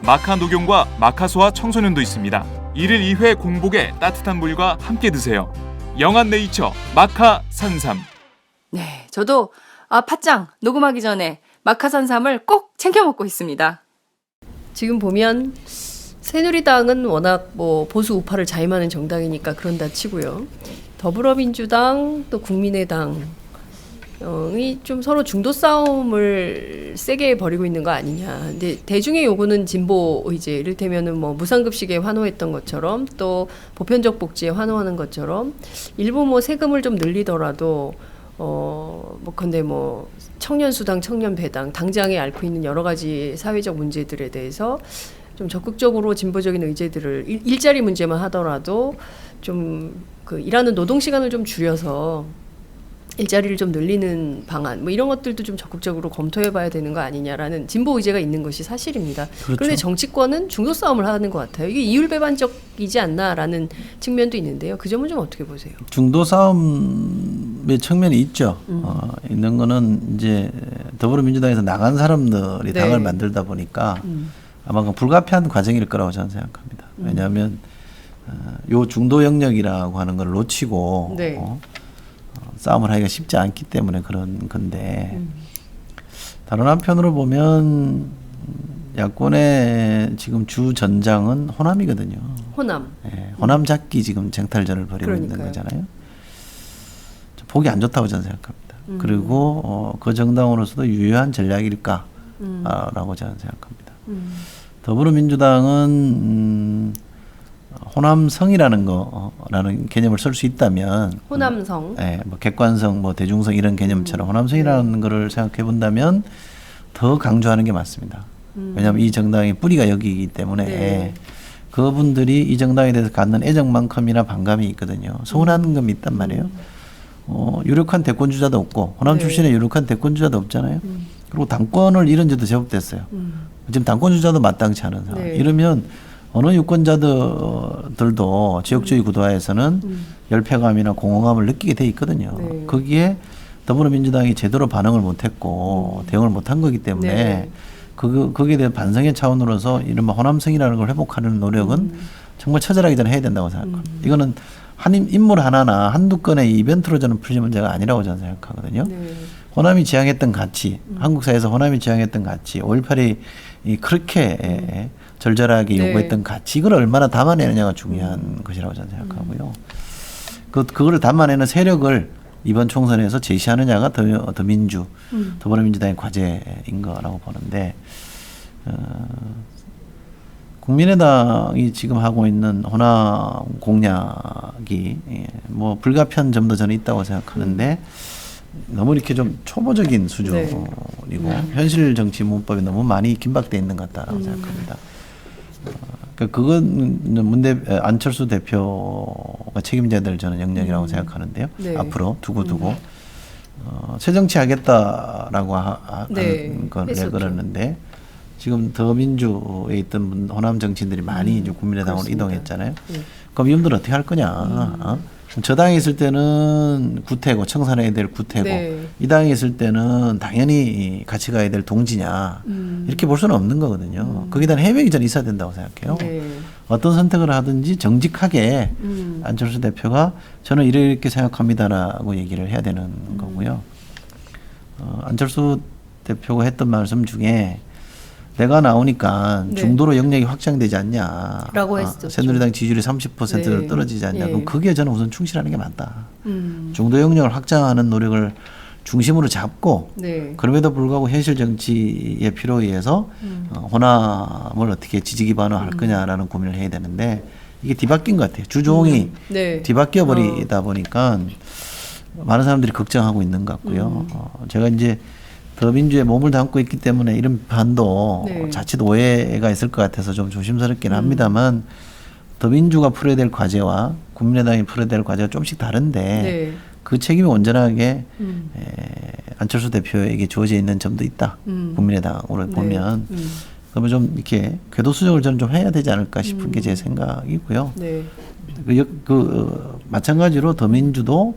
마카 녹용과 마카소아 청소년도 있습니다. 1일 2회 공복에 따뜻한 물과 함께 드세요. 영한네이처 마카 산삼. 네, 저도 팥짱 녹음하기 전에 마카산삼을 꼭 챙겨 먹고 있습니다. 지금 보면 새누리당은 워낙 뭐 보수 우파를 자임하는 정당이니까 그런다 치고요. 더불어민주당 또 국민의당이 좀 서로 중도 싸움을 세게 벌이고 있는 거 아니냐. 근데 대중의 요구는 진보 의제, 이를테면은 뭐 무상급식에 환호했던 것처럼 또 보편적 복지에 환호하는 것처럼 일부 뭐 세금을 좀 늘리더라도 근데 뭐 청년수당, 청년배당, 당장에 앓고 있는 여러 가지 사회적 문제들에 대해서 좀 적극적으로 진보적인 의제들을 일자리 문제만 하더라도 좀 그 일하는 노동 시간을 좀 줄여서 일자리를 좀 늘리는 방안 뭐 이런 것들도 좀 적극적으로 검토해봐야 되는 거 아니냐라는 진보 의제가 있는 것이 사실입니다. 그렇죠. 그런데 정치권은 중도 싸움을 하는 것 같아요. 이게 이율배반적이지 않나라는 측면도 있는데요. 그 점은 좀 어떻게 보세요? 중도 싸움의 측면이 있죠. 있는 거는 이제 더불어민주당에서 나간 사람들이 네. 당을 만들다 보니까 아마 그 불가피한 과정일 거라고 저는 생각합니다. 왜냐하면 요 중도 영역이라고 하는 걸 놓치고 네. 싸움을 하기가 쉽지 않기 때문에 그런 건데 다른 한편으로 보면 야권의 지금 주 전장은 호남이거든요. 호남. 예, 호남 잡기 지금 쟁탈전을 벌이고 있는 그러니까요. 거잖아요. 보기 안 좋다고 저는 생각합니다. 그리고 그 정당으로서도 유효한 전략일까라고 저는 생각합니다. 더불어민주당은 호남성이라는 거라는 개념을 쓸 수 있다면 호남성. 뭐 객관성, 뭐 대중성 이런 개념처럼 호남성이라는 거를 생각해 본다면 더 강조하는 게 맞습니다. 왜냐하면 이 정당의 뿌리가 여기이기 때문에 네. 그분들이 이 정당에 대해서 갖는 애정만큼이나 반감이 있거든요. 서운한 점이 있단 말이에요. 유력한 대권주자도 없고 호남 네. 출신의 유력한 대권주자도 없잖아요. 그리고 당권을 잃은 지도 제법 됐어요. 지금 당권주자도 마땅치 않은 상황. 네. 이러면 어느 유권자들도 지역주의 구도화에서는 열패감이나 공허감을 느끼게 돼 있거든요. 네. 거기에 더불어민주당이 제대로 반응을 못했고 대응을 못한 거기 때문에 네. 거기에 대한 반성의 차원으로서 이른바 호남성이라는 걸 회복하는 노력은 정말 처절하기 전에 해야 된다고 생각합니다. 이거는 한 인물 하나나 한두 건의 이벤트로 저는 풀릴 문제가 아니라고 저는 생각하거든요. 네. 호남이 지향했던 가치, 한국 사회에서 호남이 지향했던 가치, 5.18이 그렇게 절절하게 네. 요구했던 가치, 이걸 얼마나 담아내느냐가 중요한 것이라고 저는 생각하고요. 그거를 담아내는 세력을 이번 총선에서 제시하느냐가 더민주, 더불어민주당의 과제인 거라고 보는데, 국민의당이 지금 하고 있는 호남 공약이 뭐 불가피한 점도 저는 있다고 생각하는데 너무 이렇게 좀 초보적인 수준이고 현실 정치 문법이 너무 많이 긴박돼 있는 것 같다라고 생각합니다. 그건 안철수 대표가 책임져야 될 저는 영역이라고 생각하는데요. 네. 앞으로 두고 새 정치 하겠다라고 네. 하는 걸 했었죠. 내걸었는데 지금 더민주에 있던 호남 정치인들이 많이 이제 국민의당으로 그렇습니다. 이동했잖아요. 네. 그럼 이분들 어떻게 할 거냐? 저 당에 있을 때는 구태고 청산해야 될 구태고 네. 이 당에 있을 때는 당연히 같이 가야 될 동지냐 이렇게 볼 수는 없는 거거든요. 거기에 대한 해명이 저는 있어야 된다고 생각해요. 네. 어떤 선택을 하든지 정직하게 안철수 대표가 저는 이렇게 생각합니다라고 얘기를 해야 되는 거고요. 안철수 대표가 했던 말씀 중에 내가 나오니까 네. 중도로 영역이 확장되지 않냐. 라고 했었죠. 새누리당 지지율이 30%로 네. 떨어지지 않냐. 네. 그럼 거기에 저는 우선 충실하는 게 맞다. 중도 영역을 확장하는 노력을 중심으로 잡고 네. 그럼에도 불구하고 현실 정치의 필요에 의해서 호남을 어떻게 지지 기반화 할 거냐라는 고민을 해야 되는데 이게 뒤바뀐 것 같아요. 주종이 네. 뒤바뀌어 버리다 보니까 많은 사람들이 걱정하고 있는 것 같고요. 제가 이제 더민주에 몸을 담고 있기 때문에 이런 반도 네. 자칫 오해가 있을 것 같아서 좀 조심스럽긴 합니다만 더민주가 풀어야 될 과제와 국민의당이 풀어야 될 과제가 조금씩 다른데 네. 그 책임이 온전하게 안철수 대표에게 주어져 있는 점도 있다. 국민의당으로 네. 보면 그러면 좀 이렇게 궤도 수정을 저는 좀 해야 되지 않을까 싶은 게 제 생각이고요. 네. 마찬가지로 더민주도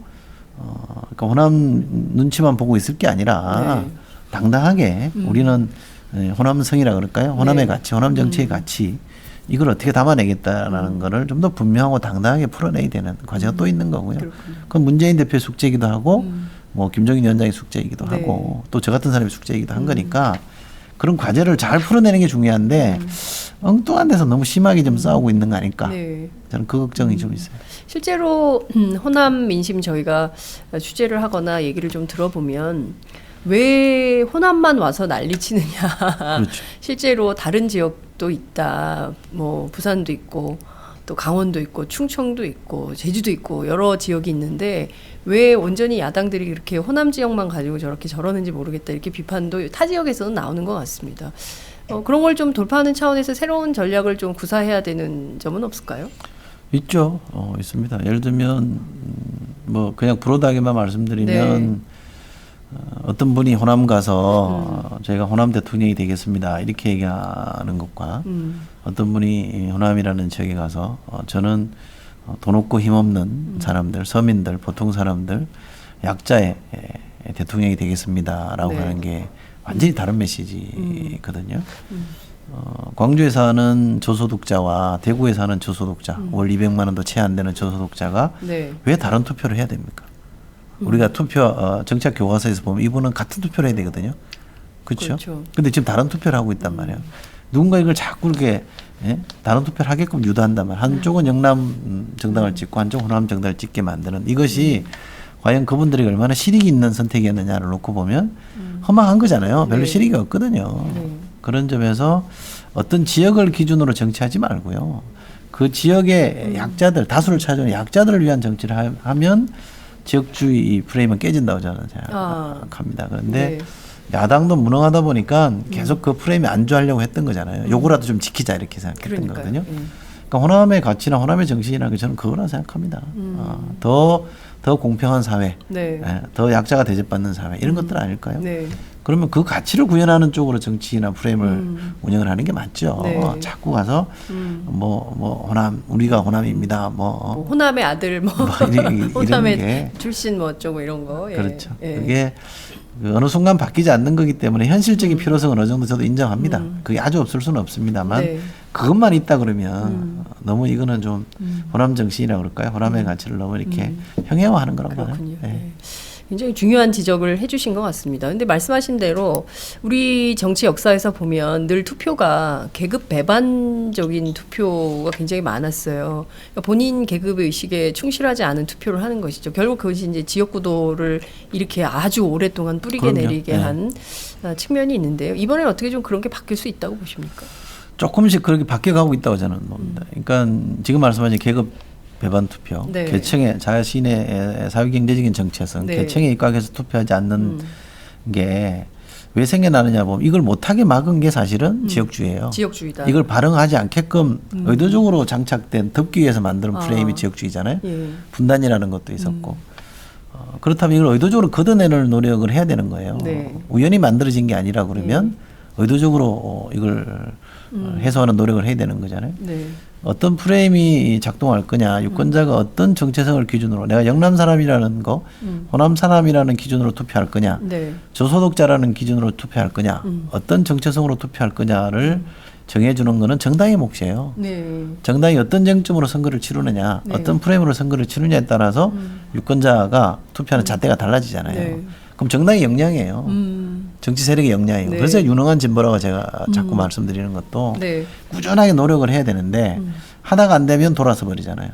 그러니까 호남 눈치만 보고 있을 게 아니라 네. 당당하게 우리는 호남성이라 그럴까요? 호남의 가치, 호남 정치의 가치 이걸 어떻게 담아내겠다라는 거를 좀 더 분명하고 당당하게 풀어내야 되는 과제가 또 있는 거고요. 그건 문재인 대표의 숙제이기도 하고 뭐 김종인 위원장의 숙제이기도 네. 하고 또 저 같은 사람의 숙제이기도 한 거니까 그런 과제를 잘 풀어내는 게 중요한데 엉뚱한 데서 너무 심하게 좀 싸우고 있는 거 아닐까? 네. 저는 그 걱정이 좀 있어요. 실제로 호남 민심 저희가 취재를 하거나 얘기를 좀 들어보면 왜 호남만 와서 난리치느냐. 그렇죠. 실제로 다른 지역도 있다. 뭐 부산도 있고 또 강원도 있고 충청도 있고 제주도 있고 여러 지역이 있는데 왜 온전히 야당들이 그렇게 호남 지역만 가지고 저렇게 저러는지 모르겠다. 이렇게 비판도 타 지역에서는 나오는 것 같습니다. 그런 걸 좀 돌파하는 차원에서 새로운 전략을 좀 구사해야 되는 점은 없을까요? 있죠. 있습니다. 예를 들면 뭐 그냥 브로드하게만 말씀드리면 어떤 분이 호남 가서 제가 호남 대통령이 되겠습니다 이렇게 얘기하는 것과 어떤 분이 호남이라는 지역에 가서 저는 돈 없고 힘없는 사람들, 서민들, 보통 사람들, 약자의 대통령이 되겠습니다라고 네. 하는 게 완전히 다른 메시지거든요. 광주에 사는 저소득자와 대구에 사는 저소득자, 월 200만 원도 채 안 되는 저소득자가 네. 왜 다른 투표를 해야 됩니까? 우리가 투표 정책 교과서에서 보면 이분은 같은 투표를 해야 되거든요. 그렇죠? 그렇죠. 근데 지금 다른 투표를 하고 있단 말이에요. 누군가 이걸 자꾸 이렇게 다른 투표를 하게끔 유도한단 말이에요. 한쪽은 영남 정당을 찍고 한쪽은 호남 정당을 찍게 만드는 이것이 과연 그분들이 얼마나 실익이 있는 선택이었느냐를 놓고 보면 허망한 거잖아요. 별로 네. 실익이 없거든요. 그런 점에서 어떤 지역을 기준으로 정치하지 말고요. 그 지역의 약자들, 다수를 차지하는 약자들을 위한 정치를 하면 지역주의 프레임은 깨진다고 저는 생각합니다. 그런데 네. 야당도 무능하다 보니까 계속 그 프레임이 안주하려고 했던 거잖아요. 요거라도 좀 지키자 이렇게 생각했던 거거든요. 그러니까 호남의 가치나 호남의 정신이라는 게 저는 그거라 생각합니다. 더 공평한 사회, 네. 더 약자가 대접받는 사회 이런 것들 아닐까요? 네. 그러면 그 가치를 구현하는 쪽으로 정치나 프레임을 운영을 하는 게 맞죠. 네. 자꾸 가서 뭐 호남 우리가 호남입니다. 뭐 호남의 아들 뭐 이런 호남의 게 출신 뭐 어쩌고 이런 거. 예. 그렇죠. 예. 그게 그 어느 순간 바뀌지 않는 거기 때문에 현실적인 필요성은 어느 정도 저도 인정합니다. 그게 아주 없을 수는 없습니다만 네. 그것만 있다 그러면 너무 이거는 좀 호남 정신이라고 그럴까요? 호남의 가치를 너무 이렇게 형해화하는 거라고 봐요. 그렇군요. 네. 네. 굉장히 중요한 지적을 해주신 것 같습니다. 근데 말씀하신 대로 우리 정치 역사에서 보면 늘 투표가 계급 배반적인 투표가 굉장히 많았어요. 그러니까 본인 계급 의식에 충실하지 않은 투표를 하는 것이죠. 결국 그것이 이제 지역구도를 이렇게 아주 오랫동안 뿌리게 그럼요. 내리게 한 측면이 있는데요. 이번엔 어떻게 좀 그런 게 바뀔 수 있다고 보십니까? 조금씩 그렇게 바뀌어가고 있다고 저는 봅니다. 그러니까 지금 말씀하신 계급 배반 투표, 네. 계층의 자신의 사회경제적인 정체성, 네. 계층에 입각해서 투표하지 않는 게 왜 생겨나느냐 보면 이걸 못하게 막은 게 사실은 지역주의예요. 지역주의다. 이걸 발흥하지 않게끔 의도적으로 장착된 덮기 위해서 만드는 프레임이 지역주의잖아요. 예. 분단이라는 것도 있었고 그렇다면 이걸 의도적으로 걷어내는 노력을 해야 되는 거예요. 네. 우연히 만들어진 게 아니라 그러면 의도적으로 이걸 해소하는 노력을 해야 되는 거잖아요. 네. 어떤 프레임이 작동할 거냐, 유권자가 어떤 정체성을 기준으로 내가 영남 사람이라는 거, 호남 사람이라는 기준으로 투표할 거냐, 네. 저소득자라는 기준으로 투표할 거냐, 어떤 정체성으로 투표할 거냐를 정해주는 거는 정당의 몫이에요. 네. 정당이 어떤 쟁점으로 선거를 치르느냐, 네. 어떤 프레임으로 선거를 치르느냐에 따라서 유권자가 투표하는 잣대가 달라지잖아요. 네. 그럼 정당의 역량이에요. 정치 세력의 역량이에요. 네. 그래서 유능한 진보라고 제가 자꾸 말씀드리는 것도 네. 꾸준하게 노력을 해야 되는데 하다가 안 되면 돌아서 버리잖아요.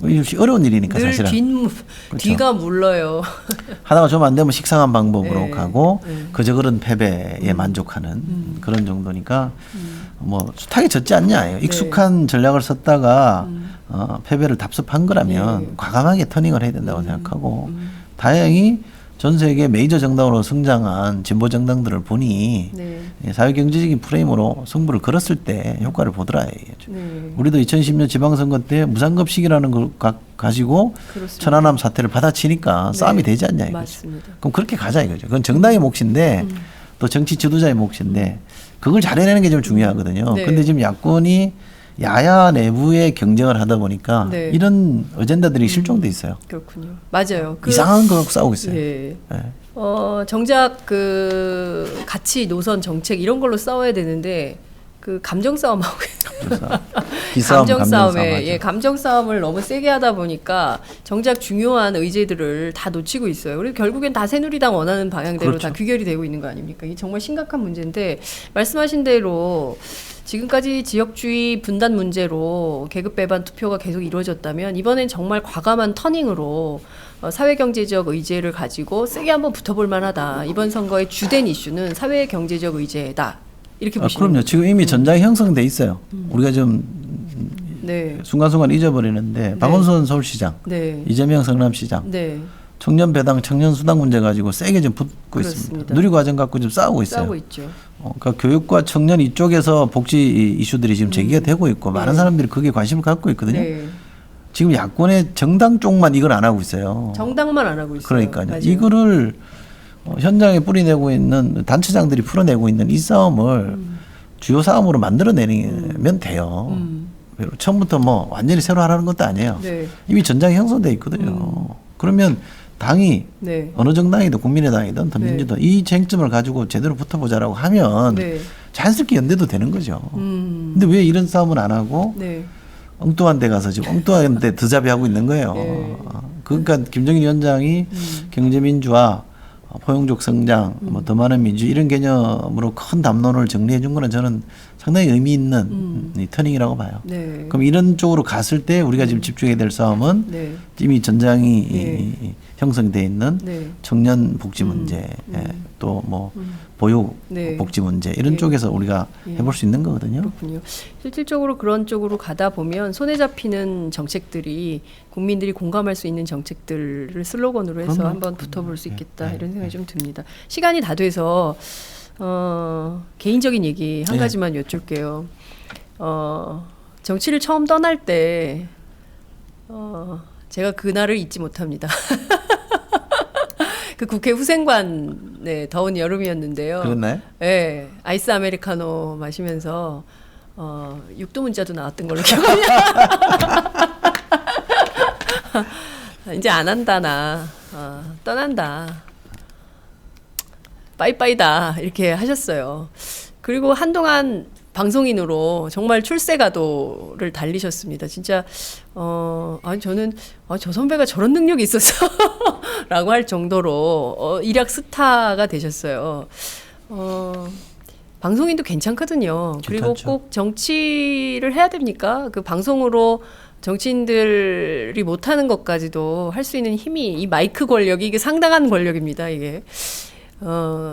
이것이 어려운 일이니까 늘 사실은. 뒤가 물러요. 하다가 좀 안 되면 식상한 방법으로 네. 가고 네. 그저 그런 패배에 만족하는 그런 정도니까 뭐 숱하게 졌지 않냐. 익숙한 전략을 썼다가 패배를 답습한 거라면 네. 과감하게 터닝을 해야 된다고 생각하고 다행히 전 세계 메이저 정당으로 성장한 진보 정당들을 보니 네. 사회 경제적인 프레임으로 승부를 걸었을 때 효과를 보더라. 네. 우리도 2010년 지방선거 때 무상급식이라는 걸 가지고 그렇습니다. 천안함 사태를 받아치니까 네. 싸움이 되지 않냐 이거죠. 맞습니다. 그럼 그렇게 가자 이거죠. 그건 정당의 몫인데 또 정치 지도자의 몫인데 그걸 잘해내는 게 좀 중요하거든요. 네. 근데 지금 야권이 야야 내부의 경쟁을 하다 보니까 네. 이런 어젠다들이 실종돼 있어요. 그렇군요. 맞아요. 이상한 거 갖고 싸우고 있어요. 예. 예. 정작 그 가치, 노선, 정책 이런 걸로 싸워야 되는데 그 감정 싸움하고 기싸움, 감정 싸움에 하죠. 예, 감정 싸움을 너무 세게 하다 보니까 정작 중요한 의제들을 다 놓치고 있어요. 그리고 결국엔 다 새누리당 원하는 방향대로 그렇죠. 다 규결이 되고 있는 거 아닙니까? 이게 정말 심각한 문제인데 말씀하신 대로 지금까지 지역주의 분단 문제로 계급 배반 투표가 계속 이루어졌다면 이번엔 정말 과감한 터닝으로 사회경제적 의제를 가지고 세게 한번 붙어볼 만하다. 이번 선거의 주된 이슈는 사회경제적 의제다. 이렇게 보시는 그럼요. 지금 이미 전장이 형성돼 있어요. 우리가 좀 네. 순간순간 잊어버리는데 박원순 서울시장, 네. 이재명 성남시장, 네. 청년 배당, 청년 수당 문제 가지고 세게 좀 붙고 그렇습니다. 있습니다. 누리과정 갖고 좀 싸우고 있어요. 싸우고 있죠. 그러니까 교육과 청년 이쪽에서 복지 이슈들이 지금 제기가 되고 있고 많은 사람들이 거기에 관심을 갖고 있거든요. 네. 지금 야권의 정당 쪽만 이걸 안 하고 있어요. 정당만 안 하고 있어요. 그러니까요. 맞아요. 이거를 현장에 뿌리내고 있는 단체장들이 풀어내고 있는 이 싸움을 주요 싸움으로 만들어내면 돼요. 처음부터 뭐 완전히 새로 하라는 것도 아니에요. 네. 이미 전장이 형성돼 있거든요. 그러면 당이 네. 어느 정당이든 국민의당이든 더 네. 민주당 이 쟁점을 가지고 제대로 붙어보자라고 하면 네. 자연스럽게 연대도 되는 거죠. 근데 왜 이런 싸움은 안 하고 네. 엉뚱한 데 가서 지금 엉뚱한 데 드잡이하고 있는 거예요. 네. 그러니까 김정일 위원장이 경제민주화, 포용적 성장, 뭐 더 많은 민주 이런 개념으로 큰 담론을 정리해 준 거는 저는 상당히 의미 있는 이 터닝이라고 봐요. 네. 그럼 이런 쪽으로 갔을 때 우리가 지금 집중해야 될 싸움은 네. 이미 전장이 네. 형성돼 있는 네. 청년 복지 문제, 또 뭐 보육 네. 복지 문제 이런 예. 쪽에서 우리가 예. 해볼 수 있는 거거든요. 그렇군요. 실질적으로 그런 쪽으로 가다 보면 손에 잡히는 정책들이 국민들이 공감할 수 있는 정책들을 슬로건으로 해서 그럼요. 한번 붙어볼 수 있겠다 네. 이런 생각이 좀 듭니다. 시간이 다 돼서 개인적인 얘기 한 네. 가지만 여쭐게요. 정치를 처음 떠날 때 제가 그날을 잊지 못합니다. 그 국회 후생관 네, 더운 여름이었는데요. 그랬나요? 네, 아이스 아메리카노 마시면서 육두 문자도 나왔던 걸로 기억합니다. 이제 안 한다 나 떠난다 빠이빠이다 이렇게 하셨어요. 그리고 한동안 방송인으로 정말 출세가도를 달리셨습니다. 진짜 아니 저는 저 선배가 저런 능력이 있었어라고 할 정도로 일약 스타가 되셨어요. 방송인도 괜찮거든요. 그리고 괜찮죠. 꼭 정치를 해야 됩니까? 그 방송으로 정치인들이 못하는 것까지도 할 수 있는 힘이 이 마이크 권력이 이게 상당한 권력입니다. 이게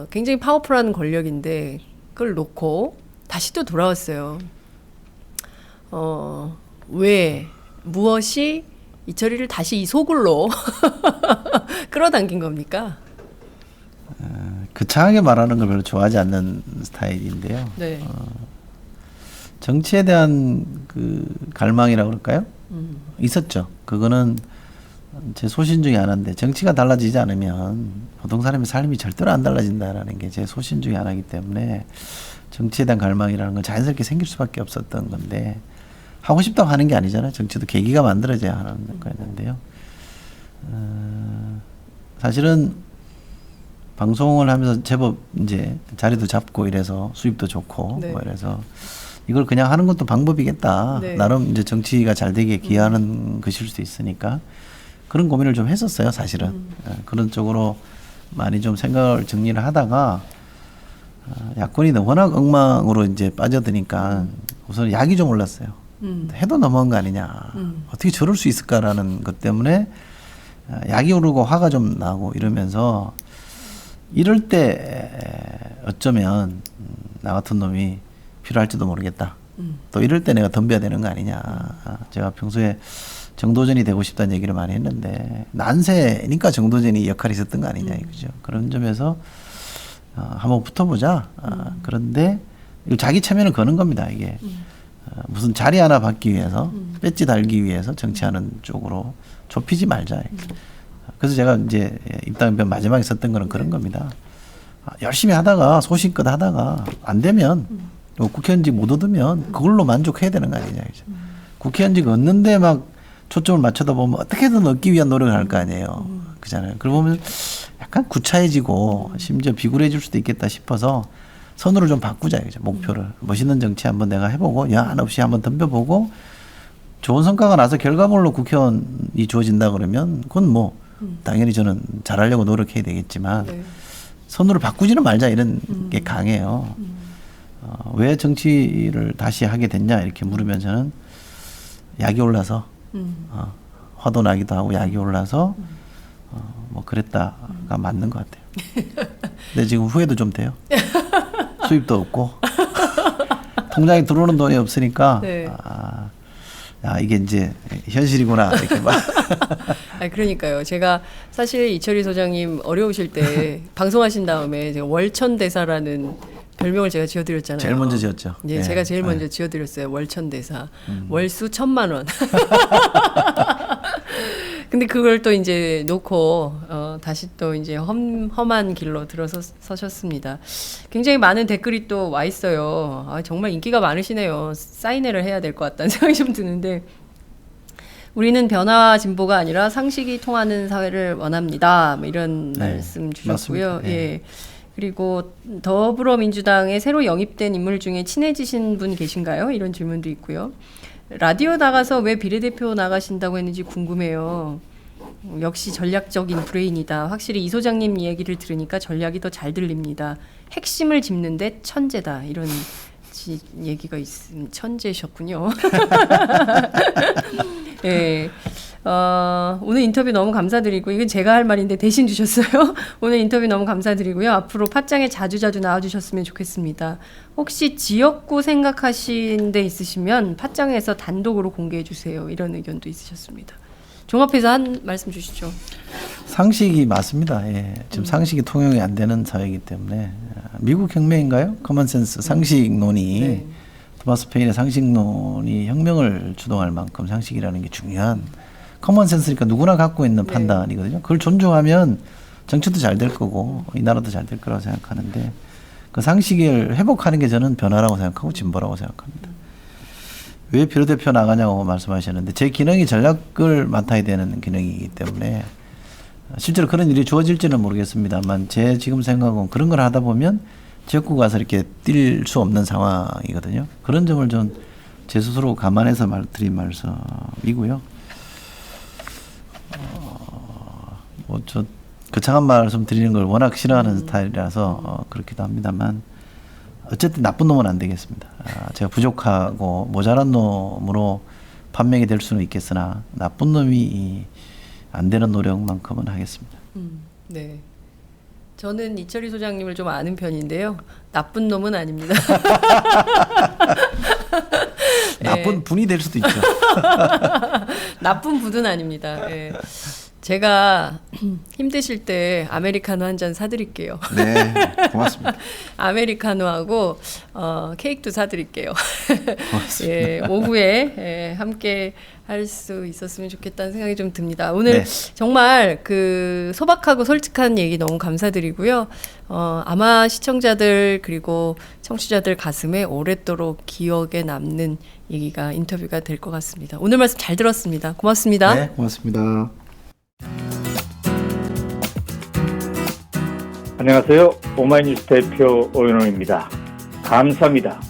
굉장히 파워풀한 권력인데 그걸 놓고 다시 또 돌아왔어요. 왜 무엇이 이철이를 다시 이 소굴로 끌어당긴 겁니까? 거창하게 말하는 걸 별로 좋아하지 않는 스타일인데요. 네. 정치에 대한 그 갈망이라고 그럴까요? 있었죠. 그거는 제 소신 중에 하나인데 정치가 달라지지 않으면 보통 사람의 삶이 절대로 안 달라진다라는 게 제 소신 중에 하나이기 때문에 정치에 대한 갈망이라는 건 자연스럽게 생길 수밖에 없었던 건데 하고 싶다고 하는 게 아니잖아요. 정치도 계기가 만들어져야 하는 거였는데요. 사실은 방송을 하면서 제법 이제 자리도 잡고 이래서 수입도 좋고 네. 뭐 이래서 이걸 그냥 하는 것도 방법이겠다. 네. 나름 이제 정치가 잘 되게 기여하는 것일 수도 있으니까 그런 고민을 좀 했었어요. 사실은 그런 쪽으로 많이 좀 생각을 정리를 하다가 야권이 워낙 엉망으로 이제 빠져드니까 우선 약이 좀 올랐어요. 해도 너무한 거 아니냐. 어떻게 저럴 수 있을까라는 것 때문에 약이 오르고 화가 좀 나고 이러면서 이럴 때 어쩌면 나 같은 놈이 필요할지도 모르겠다. 또 이럴 때 내가 덤벼야 되는 거 아니냐. 제가 평소에 정도전이 되고 싶다는 얘기를 많이 했는데 난세니까 정도전이 역할이 있었던 거 아니냐 이거죠. 그런 점에서 한번 붙어보자. 그런데 이거 자기 체면을 거는 겁니다. 이게 무슨 자리 하나 받기 위해서 배지 달기 위해서 정치하는 쪽으로 좁히지 말자. 그래서 제가 이제 입당변 마지막에 썼던 거는 그런 겁니다. 열심히 하다가 소신껏 하다가 안 되면 국회의원직 못 얻으면 그걸로 만족해야 되는 거 아니냐. 국회의원직 얻는데 막 초점을 맞춰다 보면 어떻게든 얻기 위한 노력을 할 거 아니에요. 그잖아요. 그러면 약간 구차해지고 심지어 비굴해질 수도 있겠다 싶어서 선으로 좀 바꾸자 이거죠. 목표를. 멋있는 정치 한번 내가 해보고 야한 없이 한번 덤벼보고 좋은 성과가 나서 결과물로 국회의원이 주어진다 그러면 그건 뭐 당연히 저는 잘하려고 노력해야 되겠지만 네. 선으로 바꾸지는 말자 이런 게 강해요. 왜 정치를 다시 하게 됐냐 이렇게 물으면 저는 약이 올라서 화도 나기도 하고 약이 올라서 뭐 그랬다가 맞는 것 같아요. 근데 지금 후회도 좀 돼요. 수입도 없고 통장에 들어오는 돈이 없으니까 네. 야 이게 이제 현실이구나 이렇게 막. 아 그러니까요. 제가 사실 이철희 소장님 어려우실 때 방송하신 다음에 제가 월천대사라는 별명을 제가 지어드렸잖아요. 제일 먼저 지었죠. 예, 예. 제가 제일 먼저 지어드렸어요. 월천대사. 월수 1,000만 원. 근데 그걸 또 이제 놓고 다시 또 이제 험한 길로 서셨습니다. 굉장히 많은 댓글이 또 와 있어요. 아, 정말 인기가 많으시네요. 사인회를 해야 될 것 같다는 생각이 좀 드는데 우리는 변화와 진보가 아니라 상식이 통하는 사회를 원합니다. 뭐 이런 네, 말씀 주셨고요. 맞습니다. 예. 예. 그리고 더불어민주당에 새로 영입된 인물 중에 친해지신 분 계신가요? 이런 질문도 있고요. 라디오 나가서 왜 비례대표 나가신다고 했는지 궁금해요. 역시 전략적인 브레인이다. 확실히 이 소장님 얘기를 들으니까 전략이 더 잘 들립니다. 핵심을 짚는데 천재다. 이런 얘기가 있음. 천재셨군요. 예. 오늘 인터뷰 너무 감사드리고 이건 제가 할 말인데 대신 주셨어요. 오늘 인터뷰 너무 감사드리고요. 앞으로 팟짱에 자주자주 나와주셨으면 좋겠습니다. 혹시 지역구 생각하신 데 있으시면 팟짱에서 단독으로 공개해 주세요. 이런 의견도 있으셨습니다. 종합해서 한 말씀 주시죠. 상식이 맞습니다. 예. 지금 상식이 통용이 안 되는 사회이기 때문에 미국 혁명인가요? 커먼센스 상식론이 네. 토마스 페인의 상식론이 혁명을 주동할 만큼 상식이라는 게 중요한 커먼센스니까 누구나 갖고 있는 네. 판단이거든요. 그걸 존중하면 정치도 잘 될 거고 이 나라도 잘 될 거라고 생각하는데 그 상식을 회복하는 게 저는 변화라고 생각하고 진보라고 생각합니다. 왜 비례대표 나가냐고 말씀하셨는데 제 기능이 전략을 맡아야 되는 기능이기 때문에 실제로 그런 일이 주어질지는 모르겠습니다만 제 지금 생각은 그런 걸 하다 보면 지역구 가서 이렇게 뛸 수 없는 상황이거든요. 그런 점을 좀 제 스스로 감안해서 드린 말씀이고요. 뭐 저 거창한 말씀 드리는 걸 워낙 싫어하는 스타일이라서 그렇기도 합니다만 어쨌든 나쁜 놈은 안 되겠습니다. 제가 부족하고 모자란 놈으로 판명이 될 수는 있겠으나 나쁜 놈이 안 되는 노력만큼은 하겠습니다. 네. 저는 이철희 소장님을 좀 아는 편인데요. 나쁜 놈은 아닙니다. 나쁜 분이 될 수도 있죠. 나쁜 분은 아닙니다. 예. 제가 힘드실 때 아메리카노 한 잔 사드릴게요. 네, 고맙습니다. 아메리카노하고 케이크도 사드릴게요. 고맙습니다. 예, 오후에 함께 할 수 있었으면 좋겠다는 생각이 좀 듭니다. 오늘 네. 정말 그 소박하고 솔직한 얘기 너무 감사드리고요. 아마 시청자들 그리고 청취자들 가슴에 오랫도록 기억에 남는 얘기가 인터뷰가 될 것 같습니다. 오늘 말씀 잘 들었습니다. 고맙습니다. 네, 고맙습니다. 안녕하세요. 오마이뉴스 대표 오연호입니다. 감사합니다.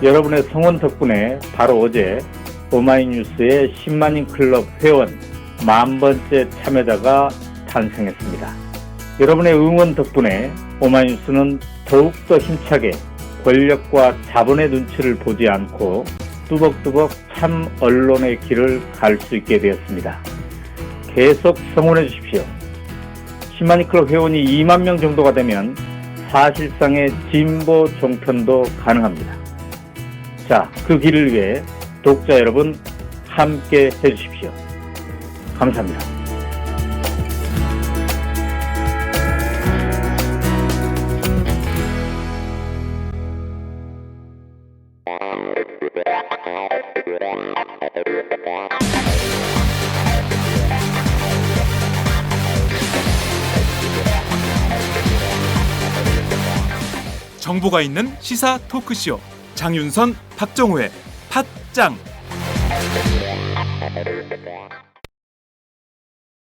여러분의 성원 덕분에 바로 어제 오마이뉴스의 10만인 클럽 회원 10,000번째 참여자가 탄생했습니다. 여러분의 응원 덕분에 오마이뉴스는 더욱더 힘차게 권력과 자본의 눈치를 보지 않고 뚜벅뚜벅 참 언론의 길을 갈 수 있게 되었습니다. 계속 성원해 주십시오. 10만인 클럽 회원이 2만 명 정도가 되면 사실상의 진보 종편도 가능합니다. 자, 그 길을 위해 독자 여러분 함께 해주십시오. 감사합니다. 정보가 있는 시사 토크쇼 장윤선, 박정호의 팟짱.